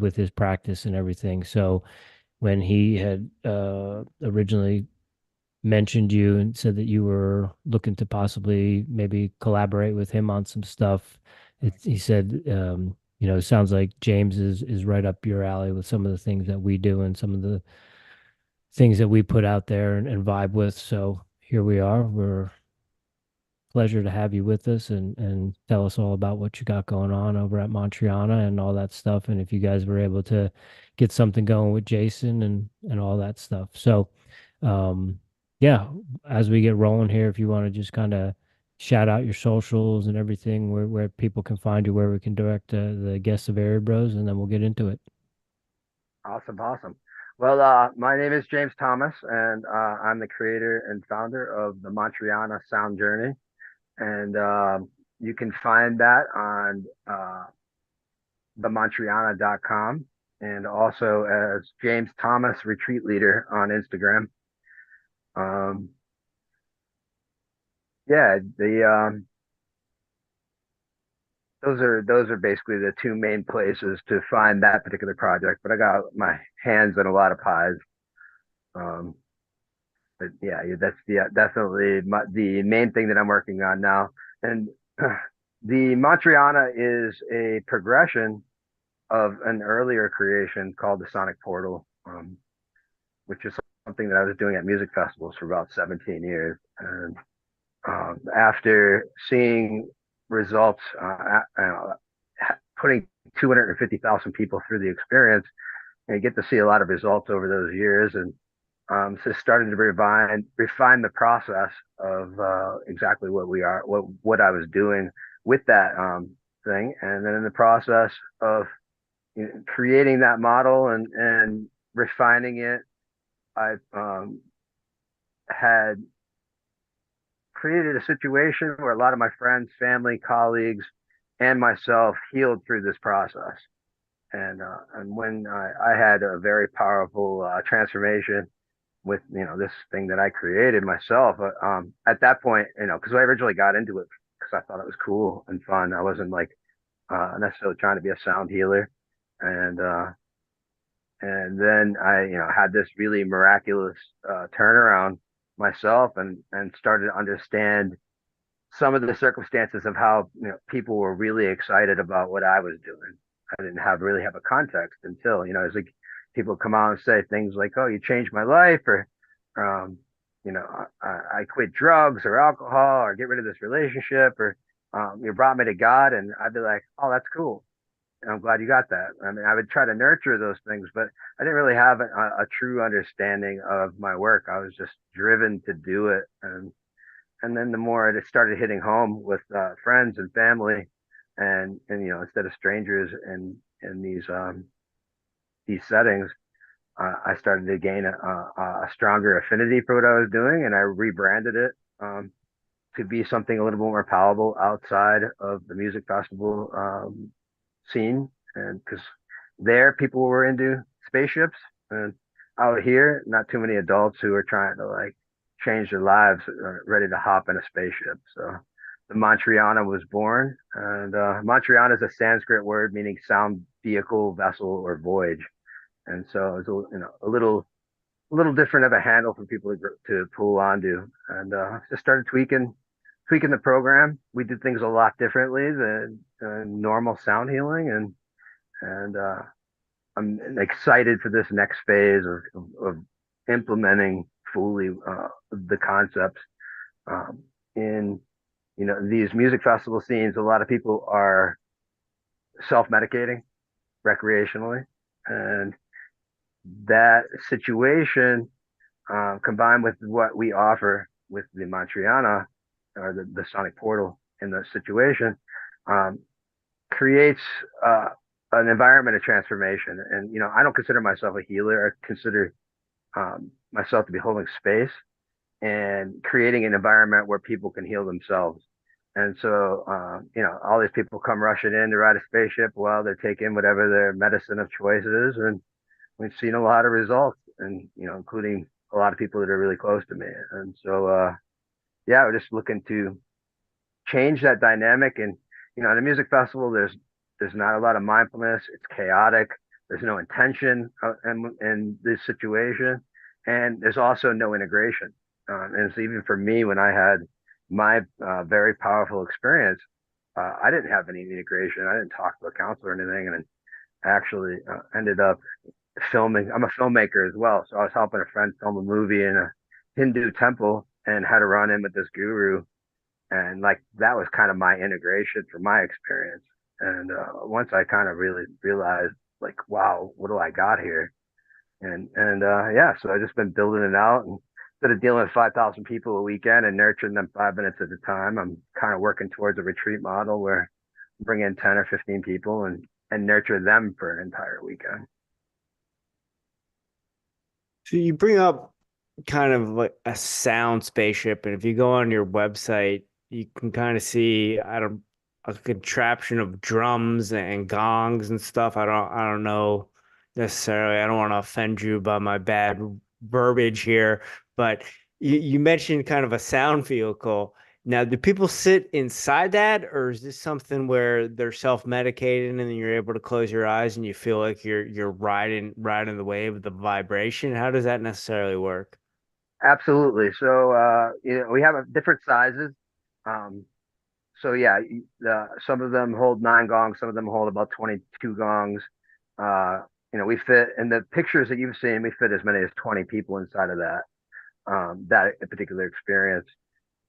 with his practice and everything. So when he had originally mentioned you and said that you were looking to possibly maybe collaborate with him on some stuff, he said, it sounds like James is right up your alley with some of the things that we do and some of the things that we put out there and vibe with. So here we are. We're pleasure to have you with us and tell us all about what you got going on over at Montreana and all that stuff. And if you guys were able to get something going with Jason and all that stuff. So, um, yeah, as we get rolling here, if you want to just kind of shout out your socials and everything, where people can find you, where we can direct the guests of Airey Bros, and then we'll get into it. Awesome, awesome. Well, my name is James Thomas, and I'm the creator and founder of the Montreana Sound Journey. And you can find that on themontreana.com and also as James Thomas Retreat Leader on Instagram. Um, yeah, the those are basically the two main places to find that particular project. But I got my hands in a lot of pies. Um, but yeah, that's definitely the main thing that I'm working on now. And the Montreana is a progression of an earlier creation called the Sonic Portal, which is something that I was doing at music festivals for about 17 years. And after seeing results, putting 250,000 people through the experience, and you get to see a lot of results over those years, and so started to refine the process of exactly what I was doing with that thing, and then in the process of creating that model and refining it, I had created a situation where a lot of my friends, family, colleagues, and myself healed through this process. And when I had a very powerful transformation with this thing that I created myself, at that point, because I originally got into it because I thought it was cool and fun. I wasn't like necessarily trying to be a sound healer, and and then I had this really miraculous turnaround myself and started to understand some of the circumstances of how people were really excited about what I was doing. I didn't really have a context until it's like people come out and say things like, "Oh, you changed my life," or um, I quit drugs or alcohol or get rid of this relationship or you brought me to God, and I'd be like, "Oh, that's cool. I'm glad you got that." I mean, I would try to nurture those things, but I didn't really have a true understanding of my work. I was just driven to do it, and then the more it started hitting home with friends and family, and instead of strangers in these settings, I started to gain a stronger affinity for what I was doing, and I rebranded it to be something a little bit more palatable outside of the music festival scene, and because there people were into spaceships, and out here, not too many adults who are trying to like change their lives are ready to hop in a spaceship. So the Montreana was born, and Montreana is a Sanskrit word meaning sound vehicle, vessel, or voyage. And so it's a little different of a handle for people to pull onto, and just started tweaking the program. We did things a lot differently than normal sound healing, and I'm excited for this next phase of implementing fully the concepts in these music festival scenes. A lot of people are self-medicating recreationally, and that situation combined with what we offer with the Montreana or the Sonic Portal in the situation um, creates an environment of transformation. And I don't consider myself a healer. I consider myself to be holding space and creating an environment where people can heal themselves. And so, all these people come rushing in to ride a spaceship while they're taking whatever their medicine of choice is. And we've seen a lot of results, and, including a lot of people that are really close to me. And so, yeah, we're just looking to change that dynamic. And, at a music festival, there's not a lot of mindfulness. It's chaotic. There's no intention in this situation, and there's also no integration. And it's even for me when I had my very powerful experience, I didn't have any integration. I didn't talk to a counselor or anything, and actually ended up filming. I'm a filmmaker as well, so I was helping a friend film a movie in a Hindu temple and had to run in with this guru, and like that was kind of my integration from my experience. And once I kind of really realized, like, wow, what do I got here? And yeah, so I've just been building it out, and instead of dealing with 5,000 people a weekend and nurturing them 5 minutes at a time, I'm kind of working towards a retreat model where I bring in 10 or 15 people and nurture them for an entire weekend. So you bring up kind of like a sound spaceship, and if you go on your website, you can kind of see I don't a contraption of drums and gongs and stuff. I don't know necessarily. I don't want to offend you by my bad verbiage here, but you mentioned kind of a sound vehicle. Now, do people sit inside that, or is this something where they're self-medicating and then you're able to close your eyes and you feel like you're riding the wave of the vibration? How does that necessarily work? Absolutely. So we have different sizes. Um, so yeah, some of them hold 9 gongs, some of them hold about 22 gongs. We fit in the pictures that you've seen, we fit as many as 20 people inside of that particular experience.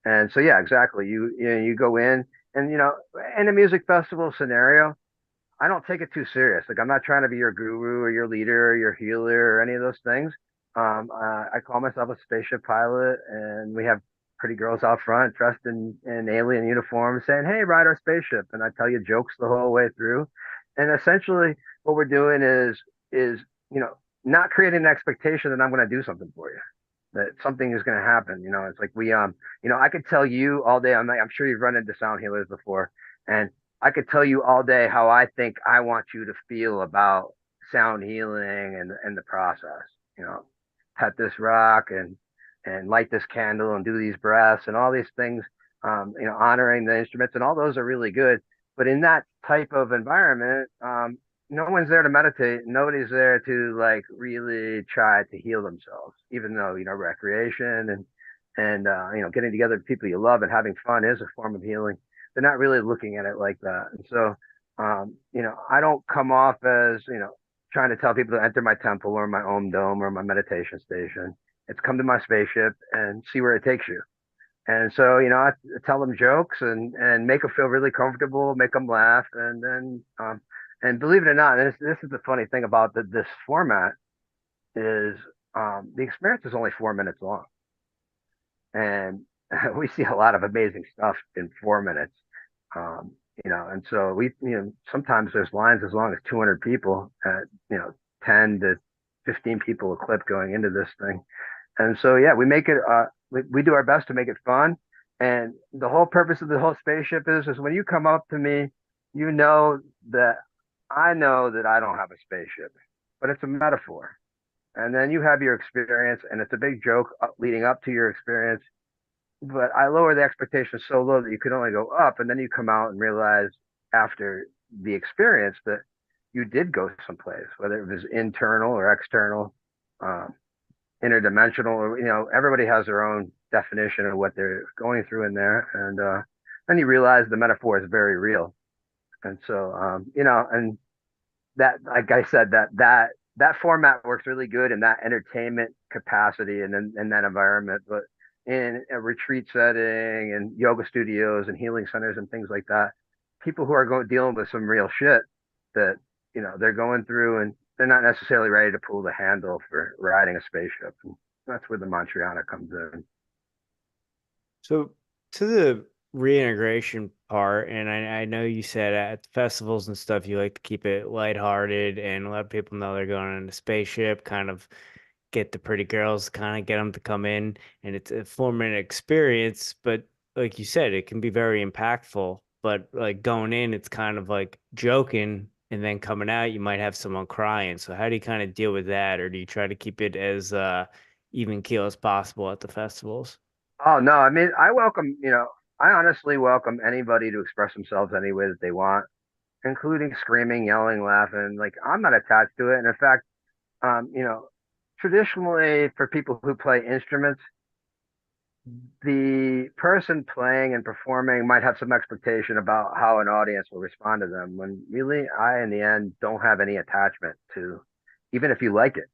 And so yeah, exactly. You go in, and in a music festival scenario, I don't take it too serious. Like I'm not trying to be your guru or your leader or your healer or any of those things. I call myself a spaceship pilot, and we have pretty girls out front dressed in alien uniforms saying, "Hey, ride our spaceship," and I tell you jokes the whole way through. And essentially, what we're doing is not creating an expectation that I'm going to do something for you, that something is going to happen. It's like I could tell you all day. I'm sure you've run into sound healers before, and I could tell you all day how I think I want you to feel about sound healing and the process. You know, pet this rock and light this candle and do these breaths and all these things. Honoring the instruments and all those are really good. But in that type of environment, no one's there to meditate. Nobody's there to like really try to heal themselves, even though, recreation and getting together with people you love and having fun is a form of healing. They're not really looking at it like that. And so, I don't come off as, trying to tell people to enter my temple or my Om Dome or my meditation station. It's come to my spaceship and see where it takes you. And so, I tell them jokes and make them feel really comfortable, make them laugh, and believe it or not, this is the funny thing about this format is the experience is only 4 minutes long, and we see a lot of amazing stuff in 4 minutes. And so sometimes there's lines as long as 200 people at 10 to 15 people a clip going into this thing. And so, yeah, we make it, we do our best to make it fun. And the whole purpose of the whole spaceship is when you come up to me, you know that I know that I don't have a spaceship, but it's a metaphor. And then you have your experience, and it's a big joke leading up to your experience. But I lower the expectations so low that you could only go up. And then you come out and realize after the experience that you did go someplace, whether it was internal or external. Um, Interdimensional, or everybody has their own definition of what they're going through in there, and then you realize the metaphor is very real. And so and that, like I said, that format works really good in that entertainment capacity and in that environment. But in a retreat setting and yoga studios and healing centers and things like that, people who are dealing with some real shit that they're going through, and they're not necessarily ready to pull the handle for riding a spaceship. And that's where the Montreana comes in. So to the reintegration part, and I know you said at festivals and stuff you like to keep it lighthearted and let people know they're going on a spaceship, kind of get the pretty girls, kind of get them to come in, and it's a 4 minute experience. But like you said, it can be very impactful. But like going in, it's kind of like joking, and then coming out, you might have someone crying. So how do you kind of deal with that, or do you try to keep it as even keel as possible at the festivals? Oh no, I mean, I honestly welcome anybody to express themselves any way that they want. including screaming, yelling, laughing. Like I'm not attached to it. And in fact, you know, traditionally for people who play instruments, the person playing and performing might have some expectation about how an audience will respond to them. When really, I in the end don't have any attachment to, even if you like it.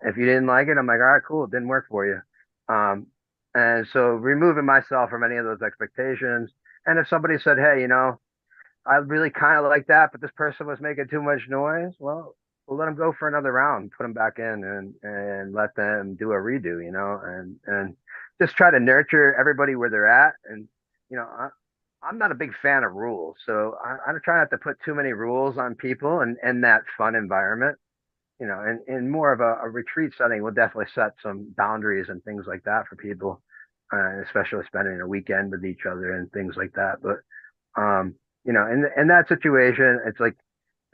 If you didn't like it, I'm like, all right, cool, it didn't work for you. Um, and so removing myself from any of those expectations. And if somebody said, hey, I really kind of like that, but this person was making too much noise. Well, we'll let them go for another round, put them back in, and let them do a redo, and just try to nurture everybody where they're at. And I'm not a big fan of rules, so I try not to put too many rules on people and that fun environment. And in more of a retreat setting, we'll definitely set some boundaries and things like that for people, especially spending a weekend with each other and things like that. But in that situation, it's like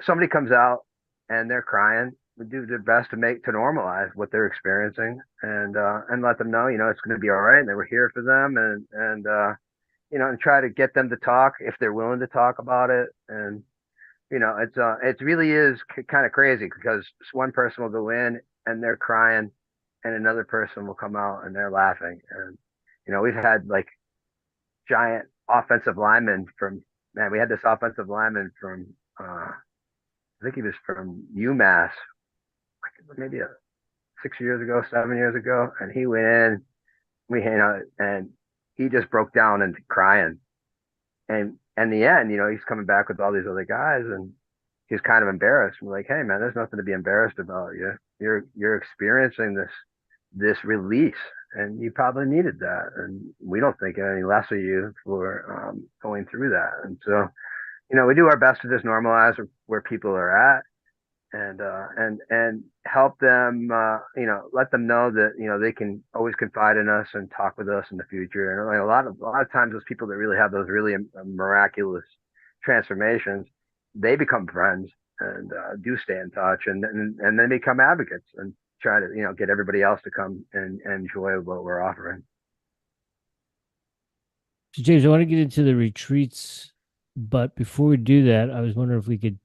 somebody comes out and they're crying. We do their best to normalize what they're experiencing and let them know, it's going to be all right, and that we're here for them, and try to get them to talk if they're willing to talk about it. And it really is kind of crazy because one person will go in and they're crying, and another person will come out and they're laughing. And we've had like giant offensive linemen from man. We had this offensive lineman from I think he was from UMass, maybe 6 years ago, 7 years ago, and he went in. We hang out, and he just broke down and crying. And in the end, he's coming back with all these other guys, and he's kind of embarrassed. We're like, hey man, there's nothing to be embarrassed about. You're experiencing this release, and you probably needed that, and we don't think any less of you for going through that. And so we do our best to just normalize where people are at, and help them, let them know that they can always confide in us and talk with us in the future. And like, a lot of times, those people that really have those really miraculous transformations, they become friends and do stay in touch, and then become advocates and try to get everybody else to come and enjoy what we're offering. So James, I want to get into the retreats, but before we do that, I was wondering if we could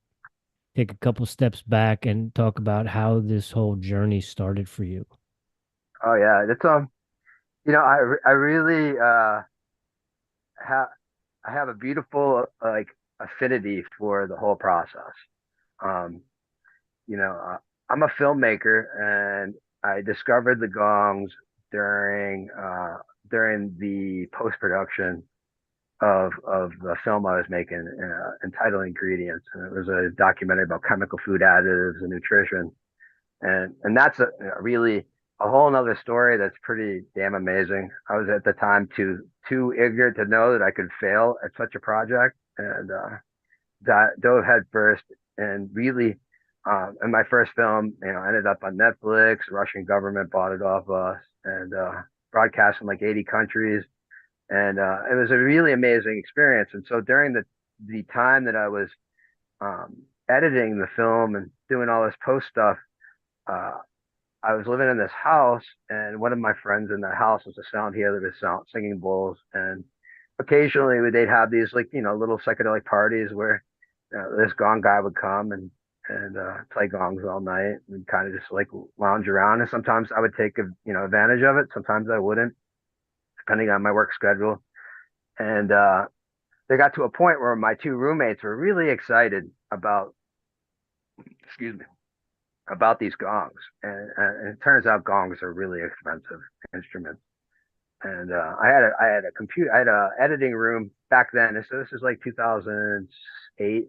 take a couple steps back and talk about how this whole journey started for you. Oh yeah, it's I really have I have a beautiful like affinity for the whole process. Um, you know, uh, I'm a filmmaker, and I discovered the gongs during during the post production of the film I was making, entitled Ingredients, and it was a documentary about chemical food additives and nutrition, and that's really a whole nother story that's pretty damn amazing. I was at the time too ignorant to know that I could fail at such a project, and dove head first, and really, and my first film, ended up on Netflix. The Russian government bought it off us, and broadcast in like 80 countries, and it was a really amazing experience. And so during the time that I was editing the film and doing all this post stuff, uh, I was living in this house, and one of my friends in the house was a sound healer with sound singing bowls, and occasionally they'd have these like little psychedelic parties where this gong guy would come and play gongs all night and kind of just like lounge around. And sometimes I would take advantage of it. Sometimes I wouldn't, depending on my work schedule. And they got to a point where my two roommates were really excited about, excuse me, about these gongs. And it turns out gongs are really expensive instruments. And I had a computer, I had a editing room back then. So this is like 2008,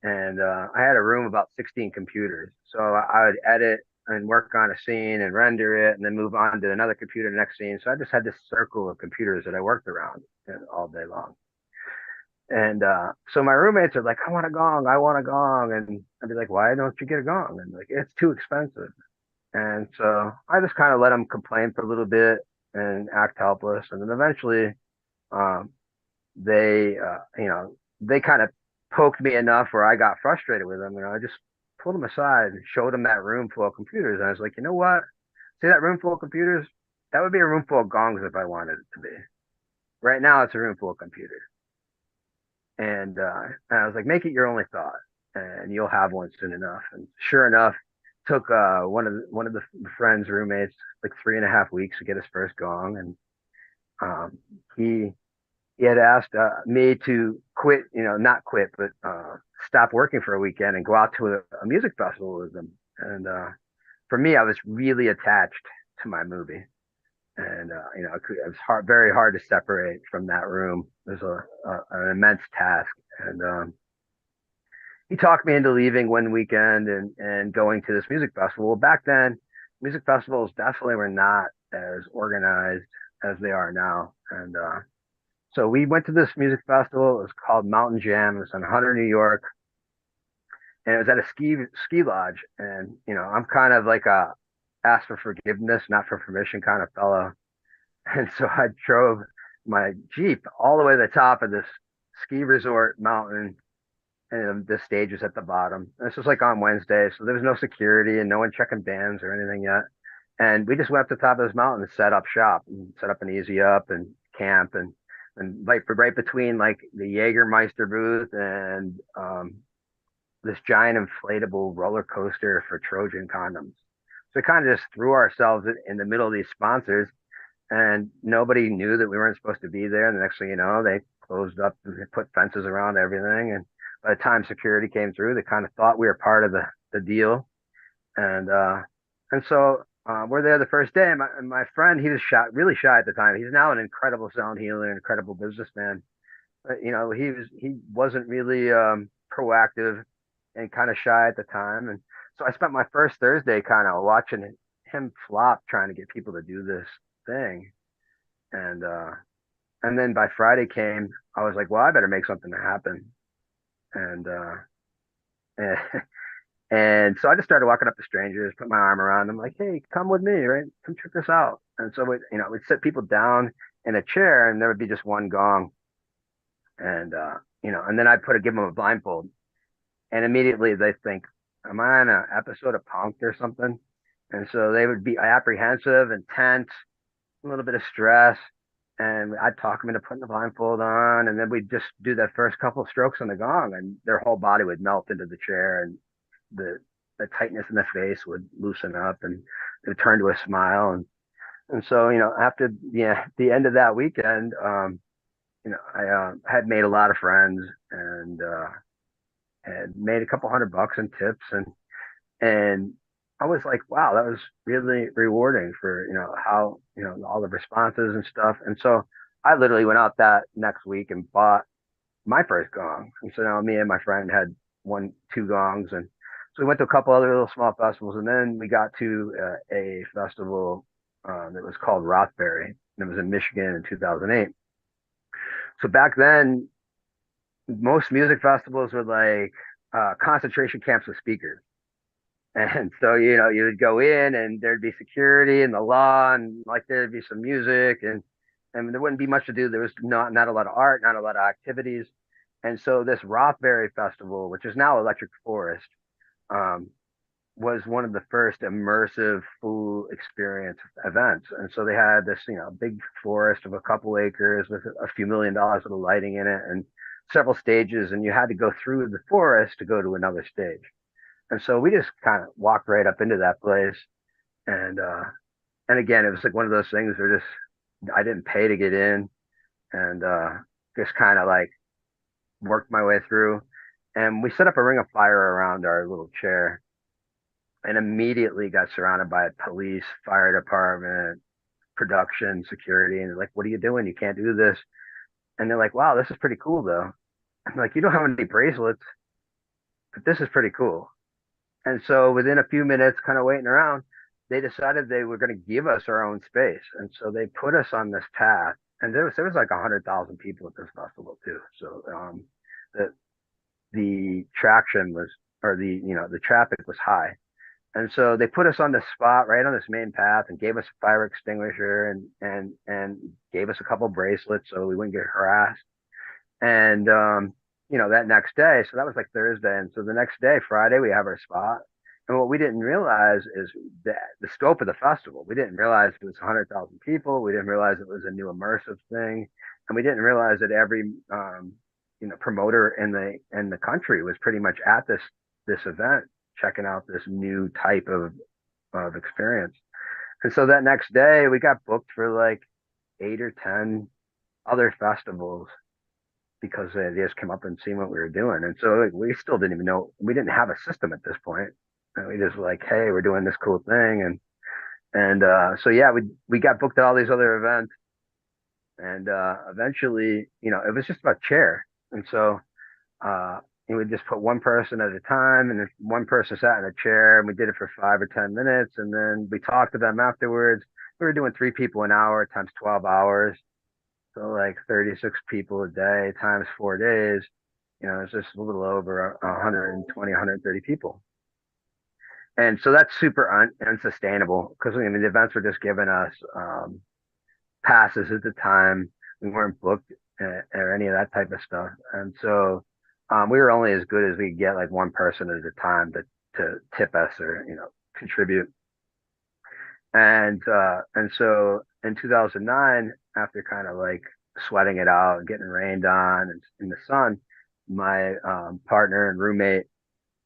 and I had a room about 16 computers. So I would edit and work on a scene and render it, and then move on to another computer, next scene. So I just had this circle of computers that I worked around all day long. And so my roommates are like, I want a gong, I want a gong. And I'd be like, why don't you get a gong? And like, it's too expensive. And so I just kind of let them complain for a little bit and act helpless. And then eventually, um, they kind of poked me enough where I got frustrated with them. I just pulled them aside and showed them that room full of computers. And I was like, you know what? See that room full of computers? That would be a room full of gongs if I wanted it to be. Right now, it's a room full of computers. And I was like, make it your only thought, and you'll have one soon enough. And sure enough, took one of the friends' roommates like 3.5 weeks to get his first gong, and um, he he had asked me to quit, not quit, but stop working for a weekend and go out to a music festival with them. And for me, I was really attached to my movie, and it was very hard to separate from that room. It was an immense task, and he talked me into leaving one weekend and going to this music festival. Well, back then, music festivals definitely were not as organized as they are now, and so we went to this music festival. It was called Mountain Jam. It was in Hunter, New York, and it was at a ski lodge. And I'm kind of like a ask for forgiveness, not for permission kind of fellow. And so I drove my Jeep all the way to the top of this ski resort mountain, and the stage was at the bottom. And this was like on Wednesday, so there was no security and no one checking bands or anything yet. And we just went up to the top of this mountain and set up shop and set up an easy up and camp and right between like the Jägermeister booth and this giant inflatable roller coaster for Trojan condoms. So we kind of just threw ourselves in the middle of these sponsors, and nobody knew that we weren't supposed to be there. And the next thing you know, they closed up and put fences around everything. And by the time security came through, they kind of thought we were part of the deal. And so we're there the first day. And my friend, he was really shy at the time. He's now an incredible sound healer, an incredible businessman. But, he wasn't really proactive and kind of shy at the time. And so I spent my first Thursday kind of watching him flop, trying to get people to do this thing. And and then by Friday came, I was like, well, I better make something happen. And and, and so I just started walking up to strangers, put my arm around them, like, hey, come with me, right? Come check this out. And so we'd sit people down in a chair, and there would be just one gong, and and then I'd give them a blindfold, and immediately they think, am I on an episode of Punked or something? And so they would be apprehensive and tense, a little bit of stress, and I'd talk them into putting the blindfold on, and then we'd just do that first couple of strokes on the gong, and their whole body would melt into the chair, and the the tightness in the face would loosen up, and it would turn to a smile, and so after the end of that weekend, I had made a lot of friends, and had made a couple $100 in tips, and I was like, wow, that was really rewarding for how all the responses and stuff. And so I literally went out that next week and bought my first gong. And so now me and my friend had two gongs, and so we went to a couple other little small festivals, and then we got to a festival that was called Rothbury, and it was in Michigan in 2008. So back then, most music festivals were like concentration camps with speakers. And so, you would go in and there'd be security and the law, and like there'd be some music, and there wouldn't be much to do. There was not a lot of art, not a lot of activities. And so this Rothbury Festival, which is now Electric Forest, um, was one of the first immersive full experience events. And so they had this, big forest of a couple acres with a few $1 million of lighting in it and several stages, and you had to go through the forest to go to another stage. And so we just kind of walked right up into that place. And again, it was like one of those things where I didn't pay to get in, and just kind of like worked my way through. And we set up a ring of fire around our little chair, and immediately got surrounded by police, fire department, production, security. And they're like, what are you doing? You can't do this. And they're like, wow, this is pretty cool though. I'm like, you don't have any bracelets, but this is pretty cool. And so within a few minutes, kind of waiting around, they decided they were going to give us our own space. And so they put us on this path. And there was like 100,000 people at this festival too. So the the traction was, or the traffic was high. And so they put us on this spot right on this main path and gave us a fire extinguisher, and gave us a couple bracelets so we wouldn't get harassed. And that next day, so that was like Thursday, and so the next day, Friday, we have our spot. And what we didn't realize is that the scope of the festival. We didn't realize it was 100,000 people. We didn't realize it was a new immersive thing, and we didn't realize that every promoter in the country was pretty much at this event, checking out this new type of experience. And so that next day we got booked for like 8 or 10 other festivals because they just came up and seen what we were doing. And so like, we still didn't even know, we didn't have a system at this point. And we just like, hey, we're doing this cool thing. And so yeah, we got booked at all these other events. And eventually, it was just about chair. And so you would just put one person at a time, and if one person sat in a chair, and we did it for 5 or 10 minutes, and then we talked to them afterwards. We were doing 3 people an hour times 12 hours, so like 36 people a day times 4 days. It's just a little over 120, 130 people. And so that's super unsustainable because I mean the events were just giving us passes at the time. We weren't booked or any of that type of stuff. And so we were only as good as we could get like one person at a time to tip us or, contribute. And so in 2009, after kind of like sweating it out and getting rained on and in the sun, my partner and roommate,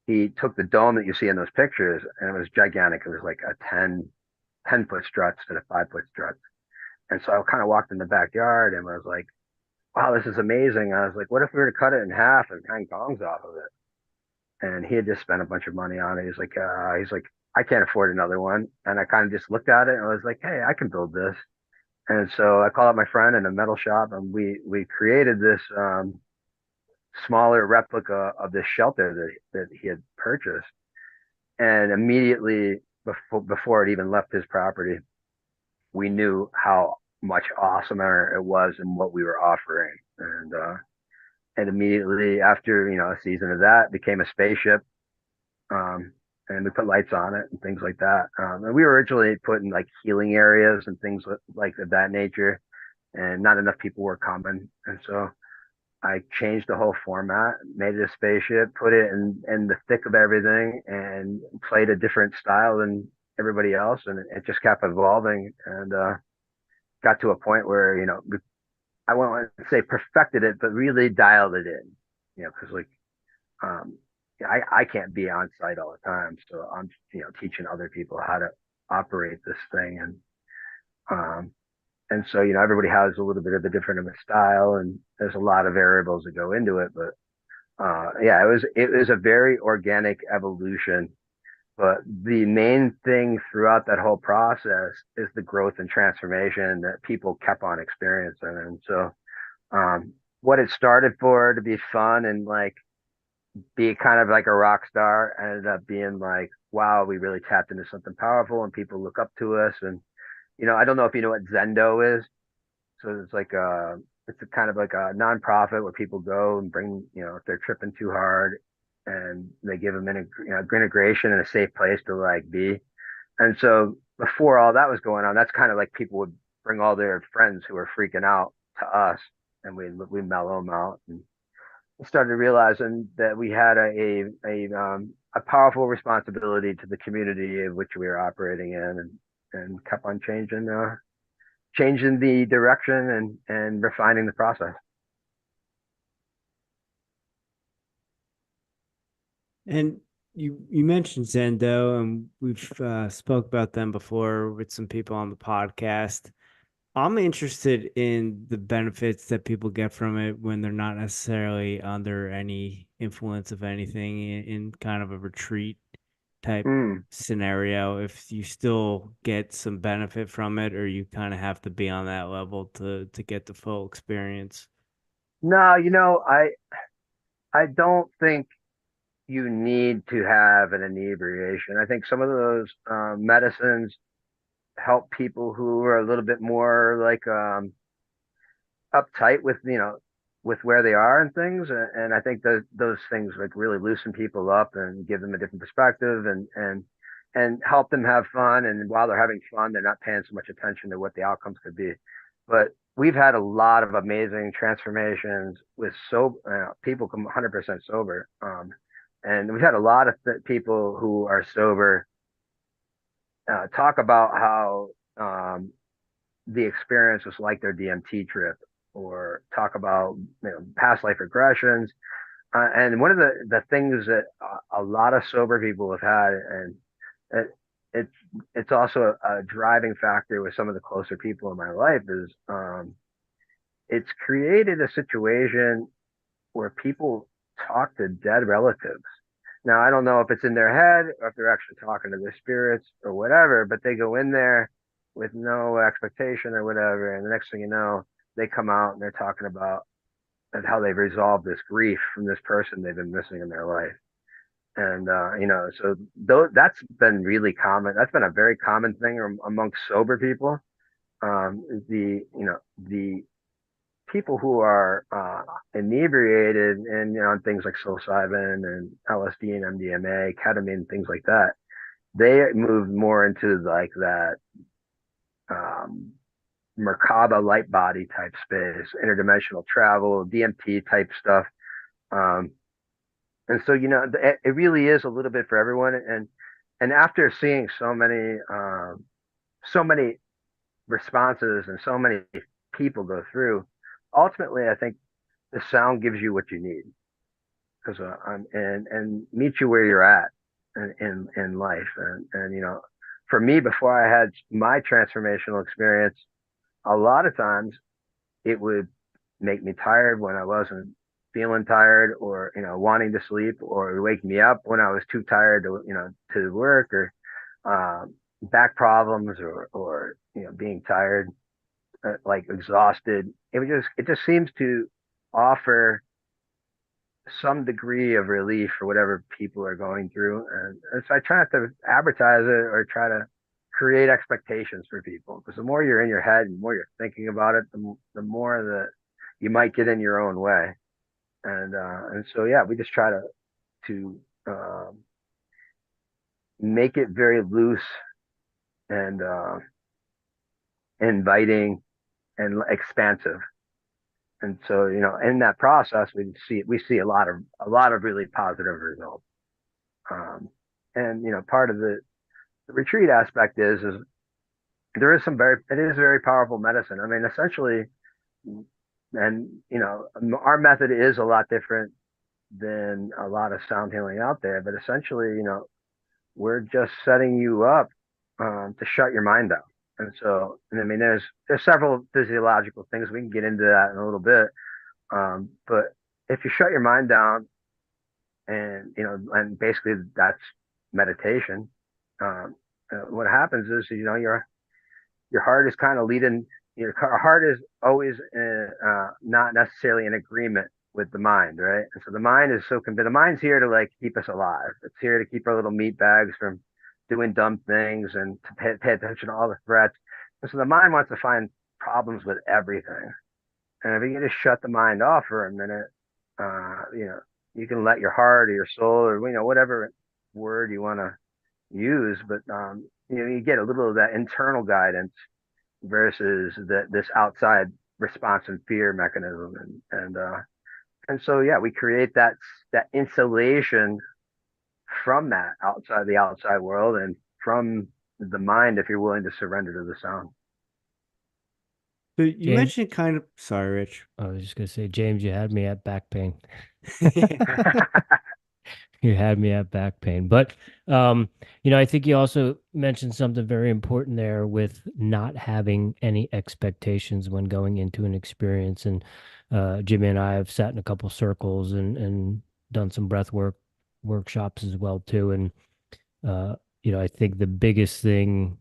he took the dome that you see in those pictures and it was gigantic. It was like a 10 foot strut instead of 5 foot strut. And so I kind of walked in the backyard and was like, wow, this is amazing. I was like, what if we were to cut it in half and hang gongs off of it? And he had just spent a bunch of money on it. He's like, I can't afford another one. And I kind of just looked at it and I was like, hey, I can build this. And so I called up my friend in a metal shop and we created this smaller replica of this shelter that he had purchased. And immediately before it even left his property, we knew how much awesomer it was and what we were offering. And immediately after, a season of that became a spaceship. And we put lights on it and things like that. And we were originally putting like healing areas and things like of that nature, and not enough people were coming. And so I changed the whole format, made it a spaceship, put it in the thick of everything, and played a different style than everybody else. And it just kept evolving and got to a point where, I won't say perfected it, but really dialed it in, because like um, I can't be on site all the time. So I'm, teaching other people how to operate this thing. And so, everybody has a little bit of a different of a style and there's a lot of variables that go into it. But yeah, it was a very organic evolution. But the main thing throughout that whole process is the growth and transformation that people kept on experiencing. And so, what it started for to be fun and like be kind of like a rock star ended up being like, wow, we really tapped into something powerful and people look up to us. And, I don't know if you know what Zendo is. So it's like it's a kind of like a nonprofit where people go and bring, if they're tripping too hard and they give them integration and a safe place to like be. And so before all that was going on, that's kind of like people would bring all their friends who were freaking out to us and we mellow them out. And started realizing that we had a powerful responsibility to the community of which we were operating in, and kept on changing the direction and refining the process. And you mentioned Zendo, and we've spoke about them before with some people on the podcast. I'm interested in the benefits that people get from it when they're not necessarily under any influence of anything in kind of a retreat type Mm. scenario. If you still get some benefit from it, or you kind of have to be on that level to get the full experience. No, I don't think you need to have an inebriation. I think some of those medicines help people who are a little bit more like uptight with with where they are and things, and I think those things like really loosen people up and give them a different perspective and help them have fun, and while they're having fun they're not paying so much attention to what the outcomes could be. But we've had a lot of amazing transformations with people come 100% sober, and we've had a lot of people who are sober talk about how the experience was like their DMT trip. or talk about past life regressions. And one of the things that a lot of sober people have had, and it, it's it's also a driving factor with some of the closer people in my life, is it's created a situation where people talk to dead relatives. Now, I don't know if it's in their head or if they're actually talking to their spirits or whatever, but they go in there with no expectation or whatever. And the next thing you know, they come out and they're talking about how they've resolved this grief from this person they've been missing in their life. And, so that's been really common. That's been a very common thing amongst sober people. The people who are inebriated and on things like psilocybin and LSD and MDMA, ketamine, things like that, they move more into like that um, Merkaba light body type space, interdimensional travel, DMT type stuff. Um, and so it really is a little bit for everyone. And after seeing so many responses and so many people go through, ultimately, I think the sound gives you what you need because and meet you where you're at in life. And for me, before I had my transformational experience, a lot of times it would make me tired when I wasn't feeling tired, or wanting to sleep, or wake me up when I was too tired to work, or back problems, or being tired, like exhausted. It just seems to offer some degree of relief for whatever people are going through. And so I try not to advertise it or try to create expectations for people, because the more you're in your head and the more you're thinking about it, the more that you might get in your own way. And so yeah, we just try to make it very loose and inviting and expansive. And so, in that process, we see a lot of really positive results. And part of the retreat aspect is it is very powerful medicine. I mean, essentially, and our method is a lot different than a lot of sound healing out there, but essentially, we're just setting you up to shut your mind down. And so, and I mean, there's several physiological things. We can get into that in a little bit. But if you shut your mind down, and basically that's meditation, what happens is, your heart is kind of leading. Your heart is always not necessarily in agreement with the mind, right? And so the mind's here to like keep us alive. It's here to keep our little meat bags from doing dumb things and to pay attention to all the threats. And so the mind wants to find problems with everything. And if you can just shut the mind off for a minute, you can let your heart or your soul, or whatever word you want to use, but you get a little of that internal guidance versus this outside response and fear mechanism. And so yeah, we create that insulation from that the outside world, and from the mind, if you're willing to surrender to the sound. So you James, mentioned kind of, sorry, Rich. I was just gonna say, James, you had me at back pain. You had me at back pain. But I think you also mentioned something very important there with not having any expectations when going into an experience. And Jimmy and I have sat in a couple circles and done some breath workshops as well too. And I think the biggest thing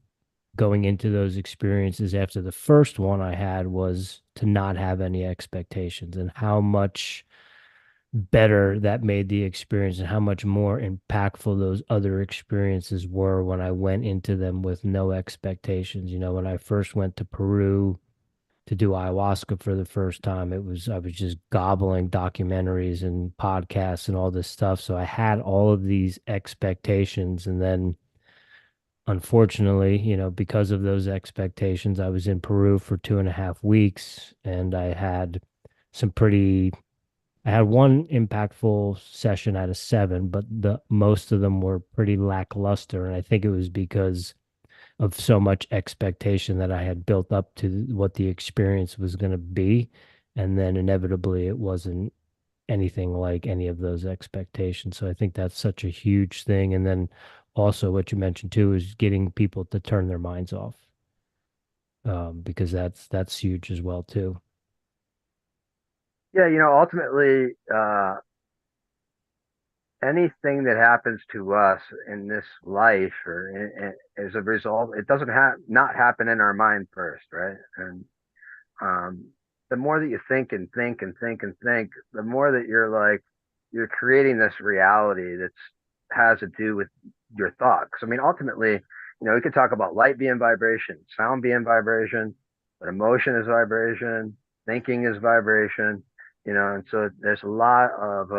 going into those experiences after the first one I had was to not have any expectations, and how much better that made the experience, and how much more impactful those other experiences were when I went into them with no expectations. When I first went to Peru to do ayahuasca for the first time, I was just gobbling documentaries and podcasts and all this stuff. So I had all of these expectations, and then unfortunately, because of those expectations, I was in Peru for 2.5 weeks, and some pretty I had one impactful session out of seven, but the most of them were pretty lackluster. And I think it was because of so much expectation that I had built up to what the experience was going to be. and then inevitably it wasn't anything like any of those expectations. So I think that's such a huge thing. And then also what you mentioned too is getting people to turn their minds off, because that's huge as well too. Yeah, ultimately, anything that happens to us in this life or as a result, it doesn't have not happen in our mind first, right? And um, the more that you think and think and think and think, the more that you're creating this reality that's has to do with your thoughts. I mean, ultimately, we could talk about light being vibration, sound being vibration, but emotion is vibration, thinking is vibration, and so there's a lot of,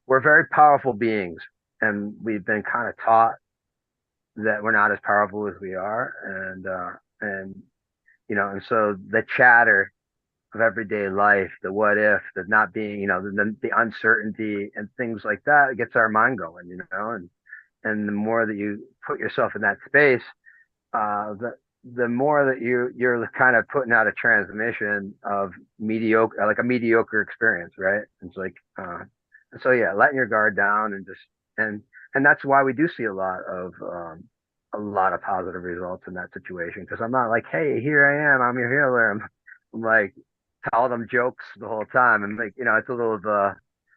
we're very powerful beings, and we've been kind of taught that we're not as powerful as we are, and and so the chatter of everyday life, the what if, the not being, the uncertainty and things like that gets our mind going, and the more that you put yourself in that space, the more that you're kind of putting out a transmission of mediocre, like a mediocre experience, right? It's like, so yeah, letting your guard down and just and that's why we do see a lot of positive results in that situation because I'm not like, hey, here I am, I'm your healer. I'm like telling them jokes the whole time and like, it's a little of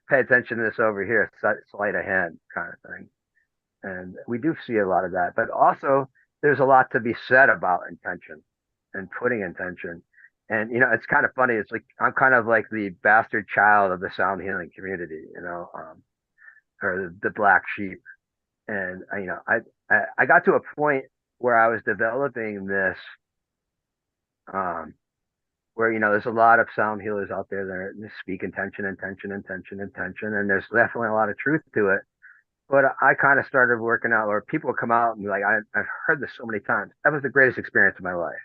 pay attention to this over here, sleight of hand kind of thing. And we do see a lot of that, but also there's a lot to be said about intention and putting intention. And it's kind of funny. It's like I'm kind of like the bastard child of the sound healing community, or the black sheep. And I got to a point where I was developing this, um, where there's a lot of sound healers out there that speak intention, intention, intention, intention, and there's definitely a lot of truth to it. But I kind of started working out, or people would come out and be like, I've heard this so many times. That was the greatest experience of my life.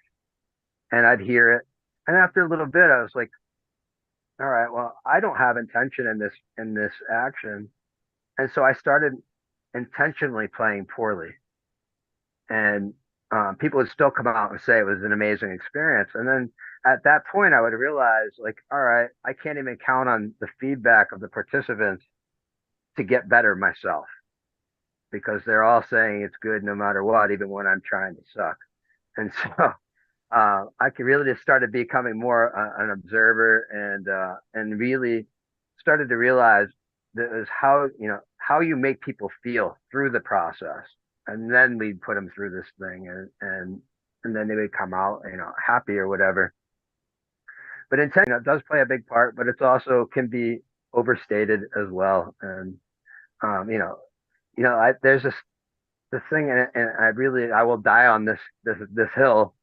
And I'd hear it. And after a little bit, I was like, all right, well, I don't have intention in this action. And so I started intentionally playing poorly. And people would still come out and say it was an amazing experience. And then at that point, I would realize, like, all right, I can't even count on the feedback of the participants to get better myself because they're all saying it's good no matter what, even when I'm trying to suck. And so I could really just started becoming more an observer and really started to realize that is how you make people feel through the process, and then we put them through this thing, and then they would come out happy or whatever. But intent does play a big part, but it's also can be overstated as well. And um, you know there's this thing, and I will die on this hill.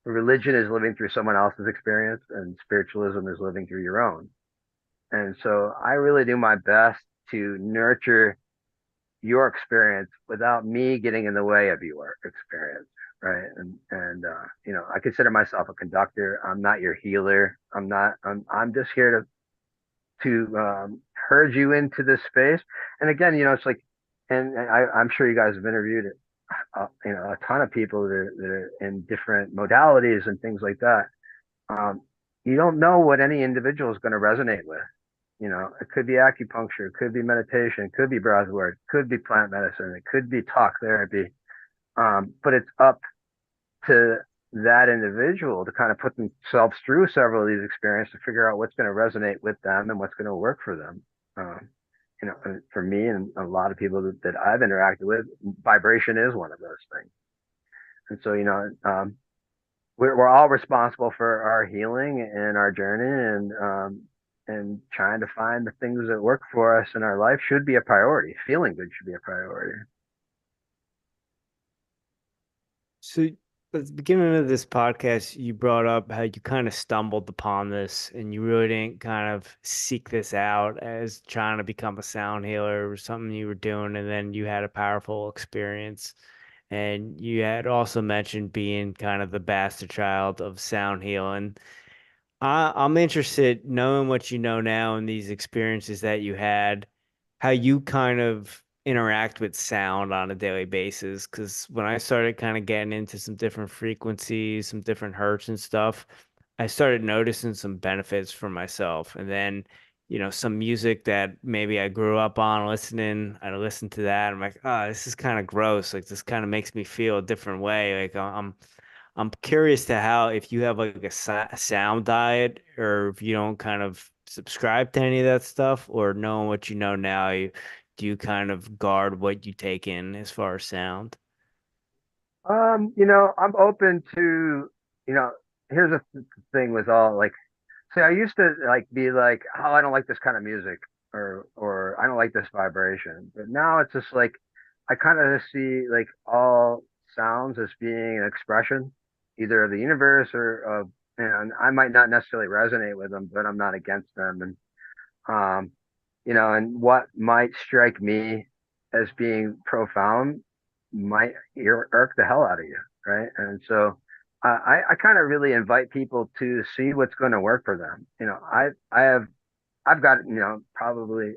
Religion is living through someone else's experience, and spiritualism is living through your own. And so I really do my best to nurture your experience without me getting in the way of your experience, right? And I consider myself a conductor. I'm not your healer. I'm not. I'm just here to herd you into this space. And again, it's like, and I'm sure you guys have interviewed it, a ton of people that are in different modalities and things like that. Um, you don't know what any individual is going to resonate with. It could be acupuncture, it could be meditation, it could be breath work, it could be plant medicine, it could be talk therapy. But it's up to that individual to kind of put themselves through several of these experiences to figure out what's going to resonate with them and what's going to work for them. And for me and a lot of people that I've interacted with, vibration is one of those things. And so, we're all responsible for our healing and our journey, and trying to find the things that work for us in our life should be a priority. Feeling good should be a priority. So at the beginning of this podcast, you brought up how you kind of stumbled upon this and you really didn't kind of seek this out as trying to become a sound healer or something you were doing, and then you had a powerful experience. And you had also mentioned being kind of the bastard child of sound healing. I'm interested, knowing what you know now and these experiences that you had, how you kind of interact with sound on a daily basis. Because when I started kind of getting into some different frequencies, some different hertz and stuff, I started noticing some benefits for myself. And then, some music that maybe I grew up on listening, I listened to that. I'm like, oh, this is kind of gross. Like this kind of makes me feel a different way. Like I'm curious to how if you have like a sound diet or if you don't kind of subscribe to any of that stuff or knowing what you know now, do you kind of guard what you take in as far as sound? I'm open to, you know, here's the thing with all like, see, I used to like be like, oh, I don't like this kind of music, or I don't like this vibration. But now it's just like I kind of see like all sounds as being an expression, either of the universe or of, and I might not necessarily resonate with them, but I'm not against them. And um, and what might strike me as being profound might irk the hell out of you, right? And so I kind of really invite people to see what's going to work for them. I've got probably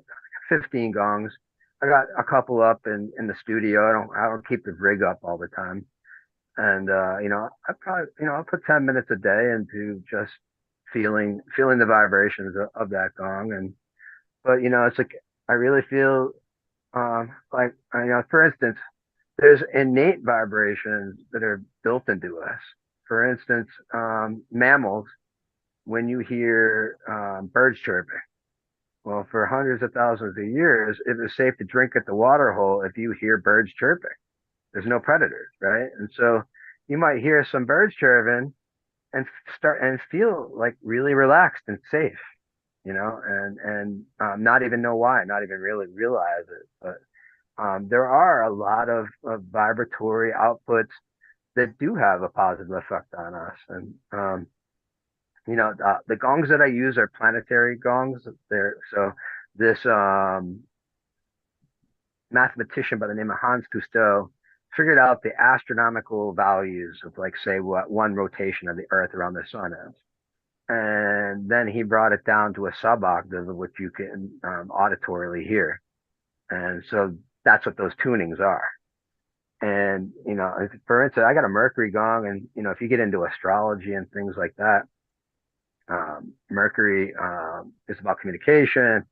15 gongs. I got a couple up in the studio. I don't keep the rig up all the time, and I probably I'll put 10 minutes a day into just feeling the vibrations of that gong. And but it's like I really feel like for instance, there's innate vibrations that are built into us. For instance, mammals, when you hear birds chirping, well, for hundreds of thousands of years, it was safe to drink at the water hole if you hear birds chirping. There's no predators, right? And so you might hear some birds chirping and start and feel like really relaxed and safe, and not even know why, not even really realize it. But there are a lot of vibratory outputs that do have a positive effect on us. And the gongs that I use are planetary gongs. They're so this mathematician by the name of Hans Cousteau figured out the astronomical values of, like, say, what one rotation of the Earth around the sun is. And then he brought it down to a sub-octave of what you can auditorily hear. And so that's what those tunings are. And, for instance, I got a Mercury gong, and, if you get into astrology and things like that, Mercury is about communication.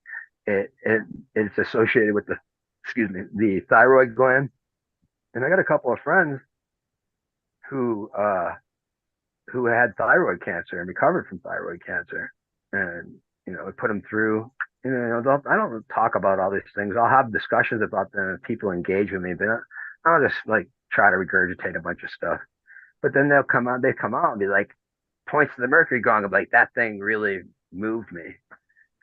It's associated with the thyroid gland. And I got a couple of friends who who had thyroid cancer and recovered from thyroid cancer, and it put them through. I don't talk about all these things. I'll have discussions about them if people engage with me, but I'll just like try to regurgitate a bunch of stuff. But then they come out and be like, points to the Mercury gong. I'm like, that thing really moved me.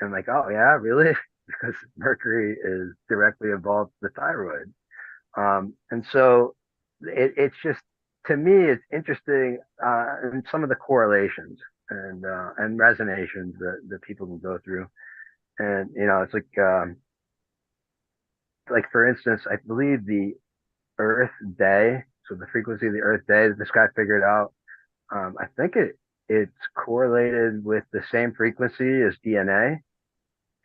And I'm like, oh yeah, really? Because Mercury is directly involved with the thyroid. And so it's just, to me, it's interesting in some of the correlations and resonations that people can go through. And it's like for instance, I believe the Earth Day, so the frequency of the Earth Day that this guy figured out, I think it's correlated with the same frequency as DNA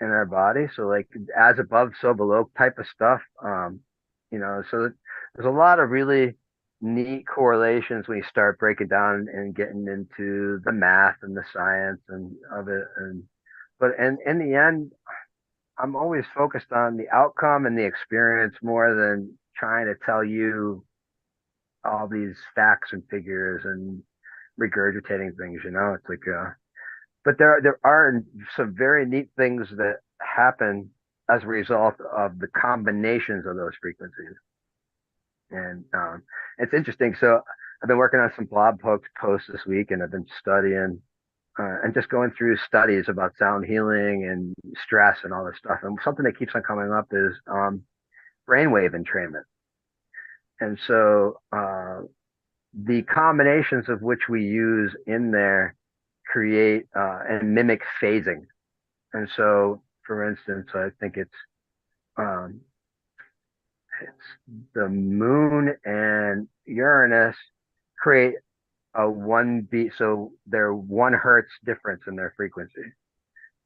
in our body. So like as above, so below type of stuff. So there's a lot of really neat correlations when you start breaking down and getting into the math and the science and of it. But in the end, I'm always focused on the outcome and the experience more than trying to tell you all these facts and figures and regurgitating things. It's like but there are some very neat things that happen as a result of the combinations of those frequencies. And it's interesting. So I've been working on some blog posts this week, and I've been studying and just going through studies about sound healing and stress and all this stuff. And something that keeps on coming up is brainwave entrainment. And so the combinations of which we use in there create and mimic phasing. And so, for instance, I think it's the moon and Uranus create a one beat, so they're 1 hertz difference in their frequency,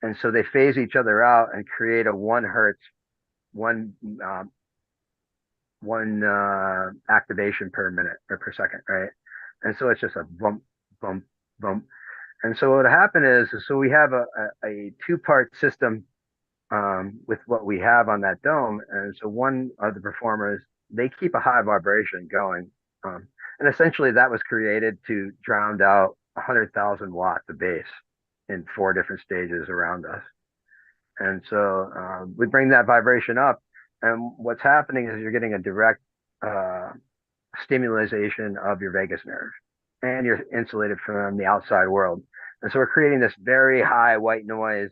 and so they phase each other out and create a 1 hertz one one activation per minute or per second, right? And so it's just a bump, bump, bump. And so what would happen is, so we have a two-part system with what we have on that dome. And so one of the performers, they keep a high vibration going. And essentially that was created to drown out 100,000 watts of bass in four different stages around us. And so we bring that vibration up. And what's happening is you're getting a direct uh, stimulation of your vagus nerve and you're insulated from the outside world. And so we're creating this very high white noise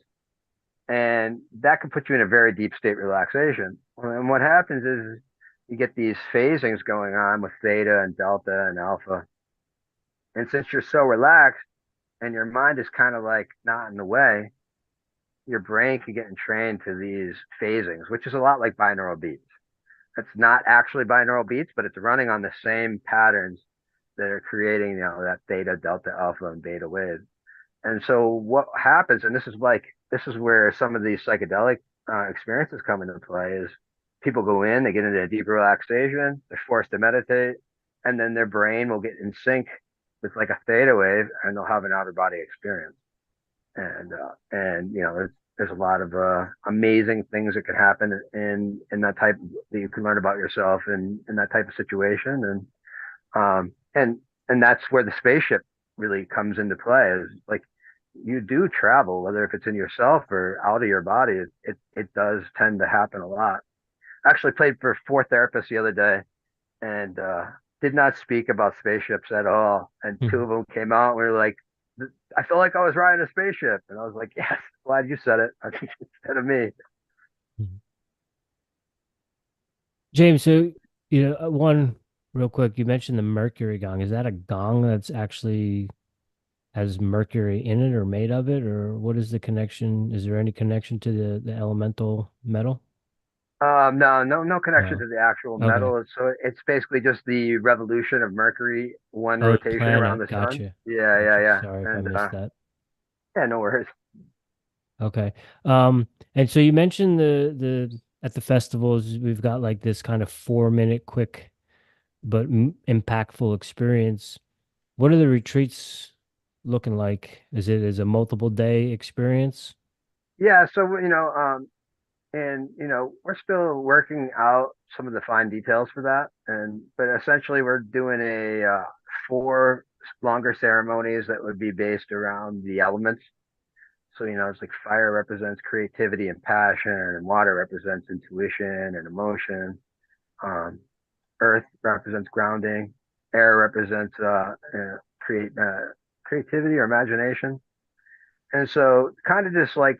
and that can put you in a very deep state relaxation. And what happens is you get these phasings going on with theta and delta and alpha. And since you're so relaxed and your mind is kind of like not in the way, your brain can get entrained to these phasings, which is a lot like binaural beats. It's not actually binaural beats, but it's running on the same patterns that are creating, that theta, delta, alpha, and beta wave. And so what happens, and this is where some of these psychedelic experiences come into play, is people go in, they get into a deep relaxation, they're forced to meditate, and then their brain will get in sync with like a theta wave, and they'll have an outer body experience. And there's a lot of amazing things that could happen in that type that you can learn about yourself in that type of situation, and that's where the spaceship really comes into play. Is like you do travel, whether if it's in yourself or out of your body, it does tend to happen a lot. I actually played for four therapists the other day and did not speak about spaceships at all. And two of them came out and were like, I felt like I was riding a spaceship. And I was like, yes, glad you said it. I think instead of me. James, so one real quick, you mentioned the mercury gong. Is that a gong that's actually has mercury in it or made of it, or what is the connection? Is there any connection to the elemental metal? No connection No. to the actual Okay. metal. So it's basically just the revolution of Mercury, one Oh, the rotation around planet. the sun. Gotcha. Yeah, yeah, Gotcha. yeah. Sorry if I And missed that. yeah, no worries. Okay. And so you mentioned the at the festivals we've got like this kind of 4 minute quick but impactful experience. What are the retreats looking like? Is it a multiple day experience? Yeah, so and we're still working out some of the fine details for that, and but essentially we're doing a four longer ceremonies that would be based around the elements. So it's like fire represents creativity and passion, and water represents intuition and emotion. Um, earth represents grounding. Air represents creativity or imagination. And so, kind of just like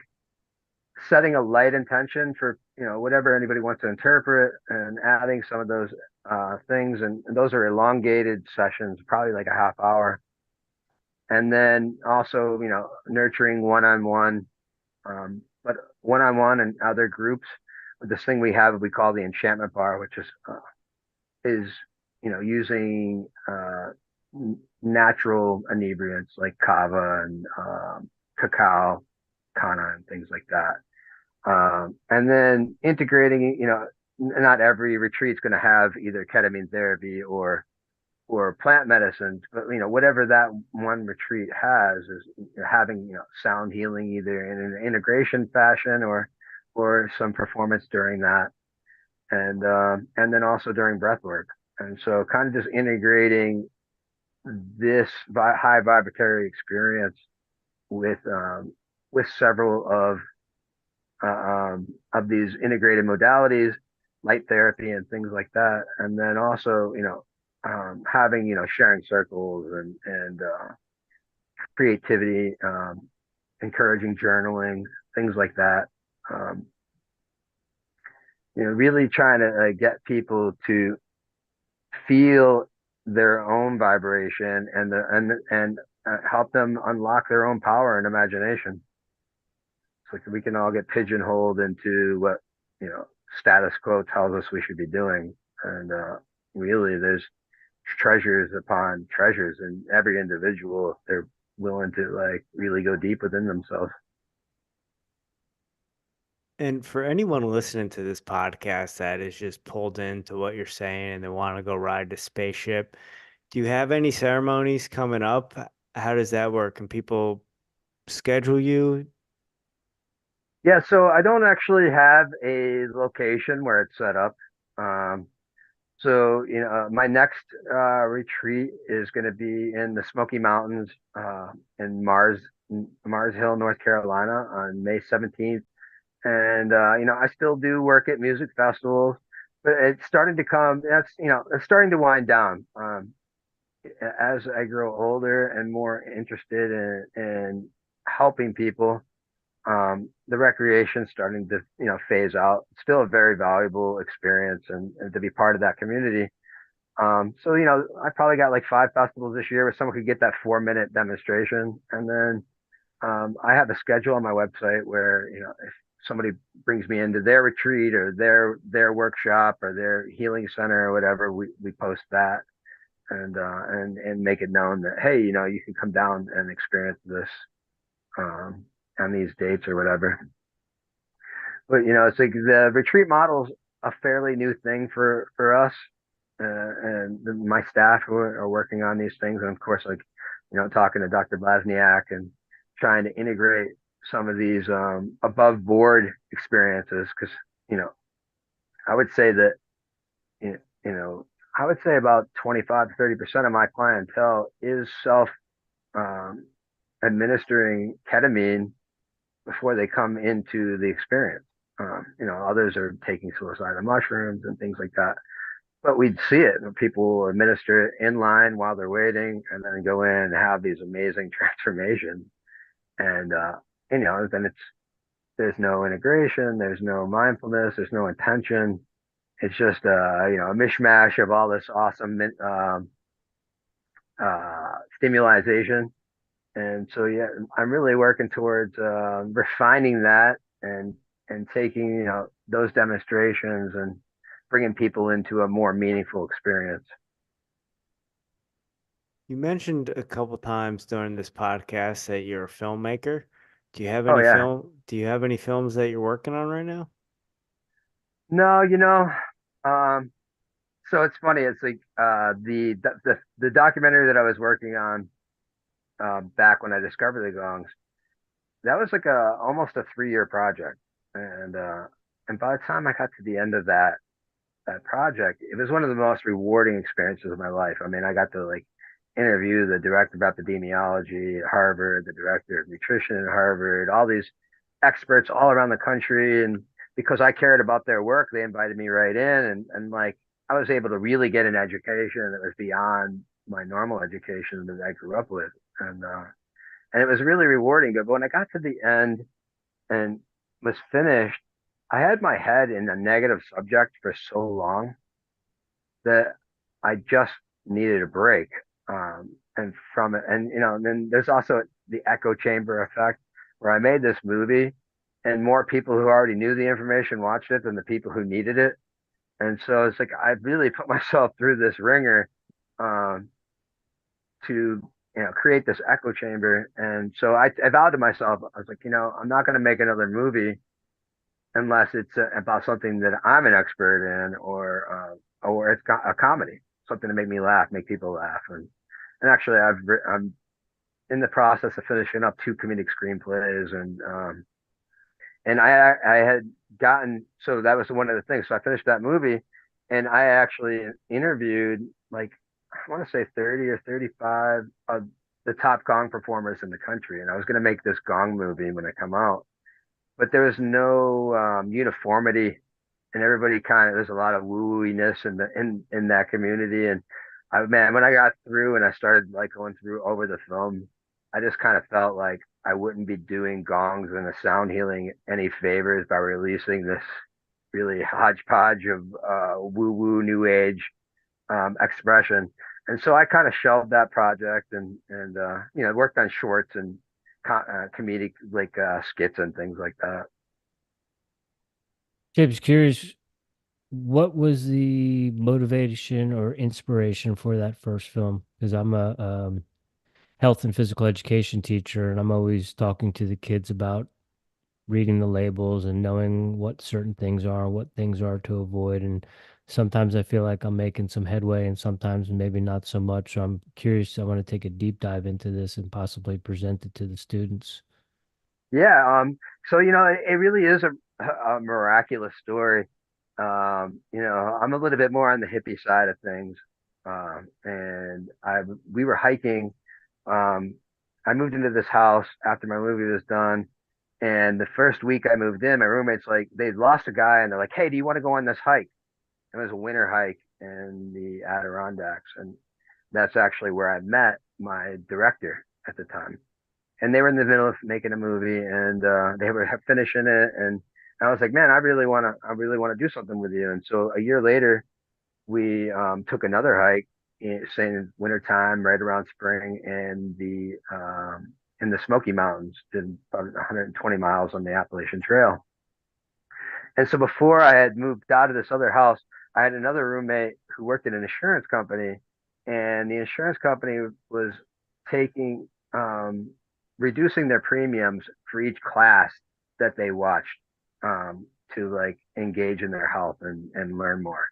setting a light intention for whatever anybody wants to interpret and adding some of those things and those are elongated sessions, probably like a half hour, and then also nurturing one-on-one, but one-on-one and other groups with this thing we have we call the enchantment bar, which is using natural inebriants like kava and cacao, kana, and things like that. And then integrating, not every retreat's going to have either ketamine therapy or plant medicines, but whatever that one retreat has is having sound healing either in an integration fashion or some performance during that, and then also during breath work. And so, kind of just integrating this high vibratory experience with several of these integrated modalities, light therapy and things like that. And then also, having, sharing circles and creativity, encouraging journaling, things like that. Um, really trying to get people to feel their own vibration and help them unlock their own power and imagination. So we can all get pigeonholed into what status quo tells us we should be doing, and really, there's treasures upon treasures in every individual if they're willing to like really go deep within themselves. And for anyone listening to this podcast that is just pulled into what you're saying and they want to go ride the spaceship, do you have any ceremonies coming up? How does that work? Can people schedule you? Yeah, so I don't actually have a location where it's set up. Um, so, my next retreat is going to be in the Smoky Mountains in Mars Hill, North Carolina on May 17th. And, I still do work at music festivals, but it's starting to it's starting to wind down. As I grow older and more interested in helping people, the recreation starting to phase out. It's still a very valuable experience, and to be part of that community. So I probably got like 5 festivals this year where someone could get that 4 minute demonstration, and then I have a schedule on my website where if somebody brings me into their retreat or their workshop or their healing center or whatever, we post that and make it known that, hey, you can come down and experience this um, on these dates or whatever. But it's like the retreat model's a fairly new thing for us, and my staff who are working on these things, and of course, like talking to Dr. Blasniak and trying to integrate some of these above board experiences, because you know I would say that you you know I would say about 25 to 30% of my clientele is self um, administering ketamine before they come into the experience. Others are taking psilocybin mushrooms and things like that. But we'd see it. People administer it in line while they're waiting, and then go in and have these amazing transformations. And then there's no integration, there's no mindfulness, there's no intention. It's just a mishmash of all this awesome stimulation. And so, yeah, I'm really working towards refining that and taking, those demonstrations and bringing people into a more meaningful experience. You mentioned a couple times during this podcast that you're a filmmaker. Oh yeah. Do you have any films that you're working on right now? No, um, so it's funny. It's like the documentary that I was working on back when I discovered the gongs. That was like a almost a 3 year project, and by the time I got to the end of that project, it was one of the most rewarding experiences of my life. I mean, I got to like interview the director of epidemiology at Harvard, the director of nutrition at Harvard, all these experts all around the country. And because I cared about their work, they invited me right in. And like, I was able to really get an education that was beyond my normal education that I grew up with. And it was really rewarding. But when I got to the end and was finished, I had my head in a negative subject for so long that I just needed a break. And from it, and then there's also the echo chamber effect where I made this movie and more people who already knew the information watched it than the people who needed it. And so it's like I really put myself through this ringer um, to create this echo chamber. And so I vowed to myself, I was like, I'm not going to make another movie unless it's about something that I'm an expert in, or it's a comedy, something to make me laugh, make people laugh. And actually, I'm in the process of finishing up 2 comedic screenplays, and I had gotten, so that was one of the things. So I finished that movie, and I actually interviewed like I want to say 30 or 35 of the top gong performers in the country, and I was going to make this gong movie when I come out, but there was no uniformity, and everybody kind of there's a lot of woo-woo-ness in that community. And man, when I got through and I started like going through over the film, I just kind of felt like I wouldn't be doing gongs and the sound healing any favors by releasing this really hodgepodge of woo-woo new age expression. And so I kind of shelved that project and worked on shorts and comedic like skits and things like that. James, curious, what was the motivation or inspiration for that first film? Because I'm a health and physical education teacher, and I'm always talking to the kids about reading the labels and knowing what certain things are, what things are to avoid. And sometimes I feel like I'm making some headway, and sometimes maybe not so much. So I'm curious. I want to take a deep dive into this and possibly present it to the students. Yeah. So, it really is a miraculous story. I'm a little bit more on the hippie side of things. And we were hiking. Um, I moved into this house after my movie was done. And the first week I moved in, my roommates like they'd lost a guy and they're like, "Hey, do you want to go on this hike?" It was a winter hike in the Adirondacks, and that's actually where I met my director at the time. And they were in the middle of making a movie, and they were finishing it, and I was like, "Man, I really want to do something with you." And so a year later, we took another hike, saying wintertime, right around spring, in the Smoky Mountains, did about 120 miles on the Appalachian Trail. And so before I had moved out of this other house, I had another roommate who worked at an insurance company, and the insurance company was taking reducing their premiums for each class that they watched to like engage in their health and learn more.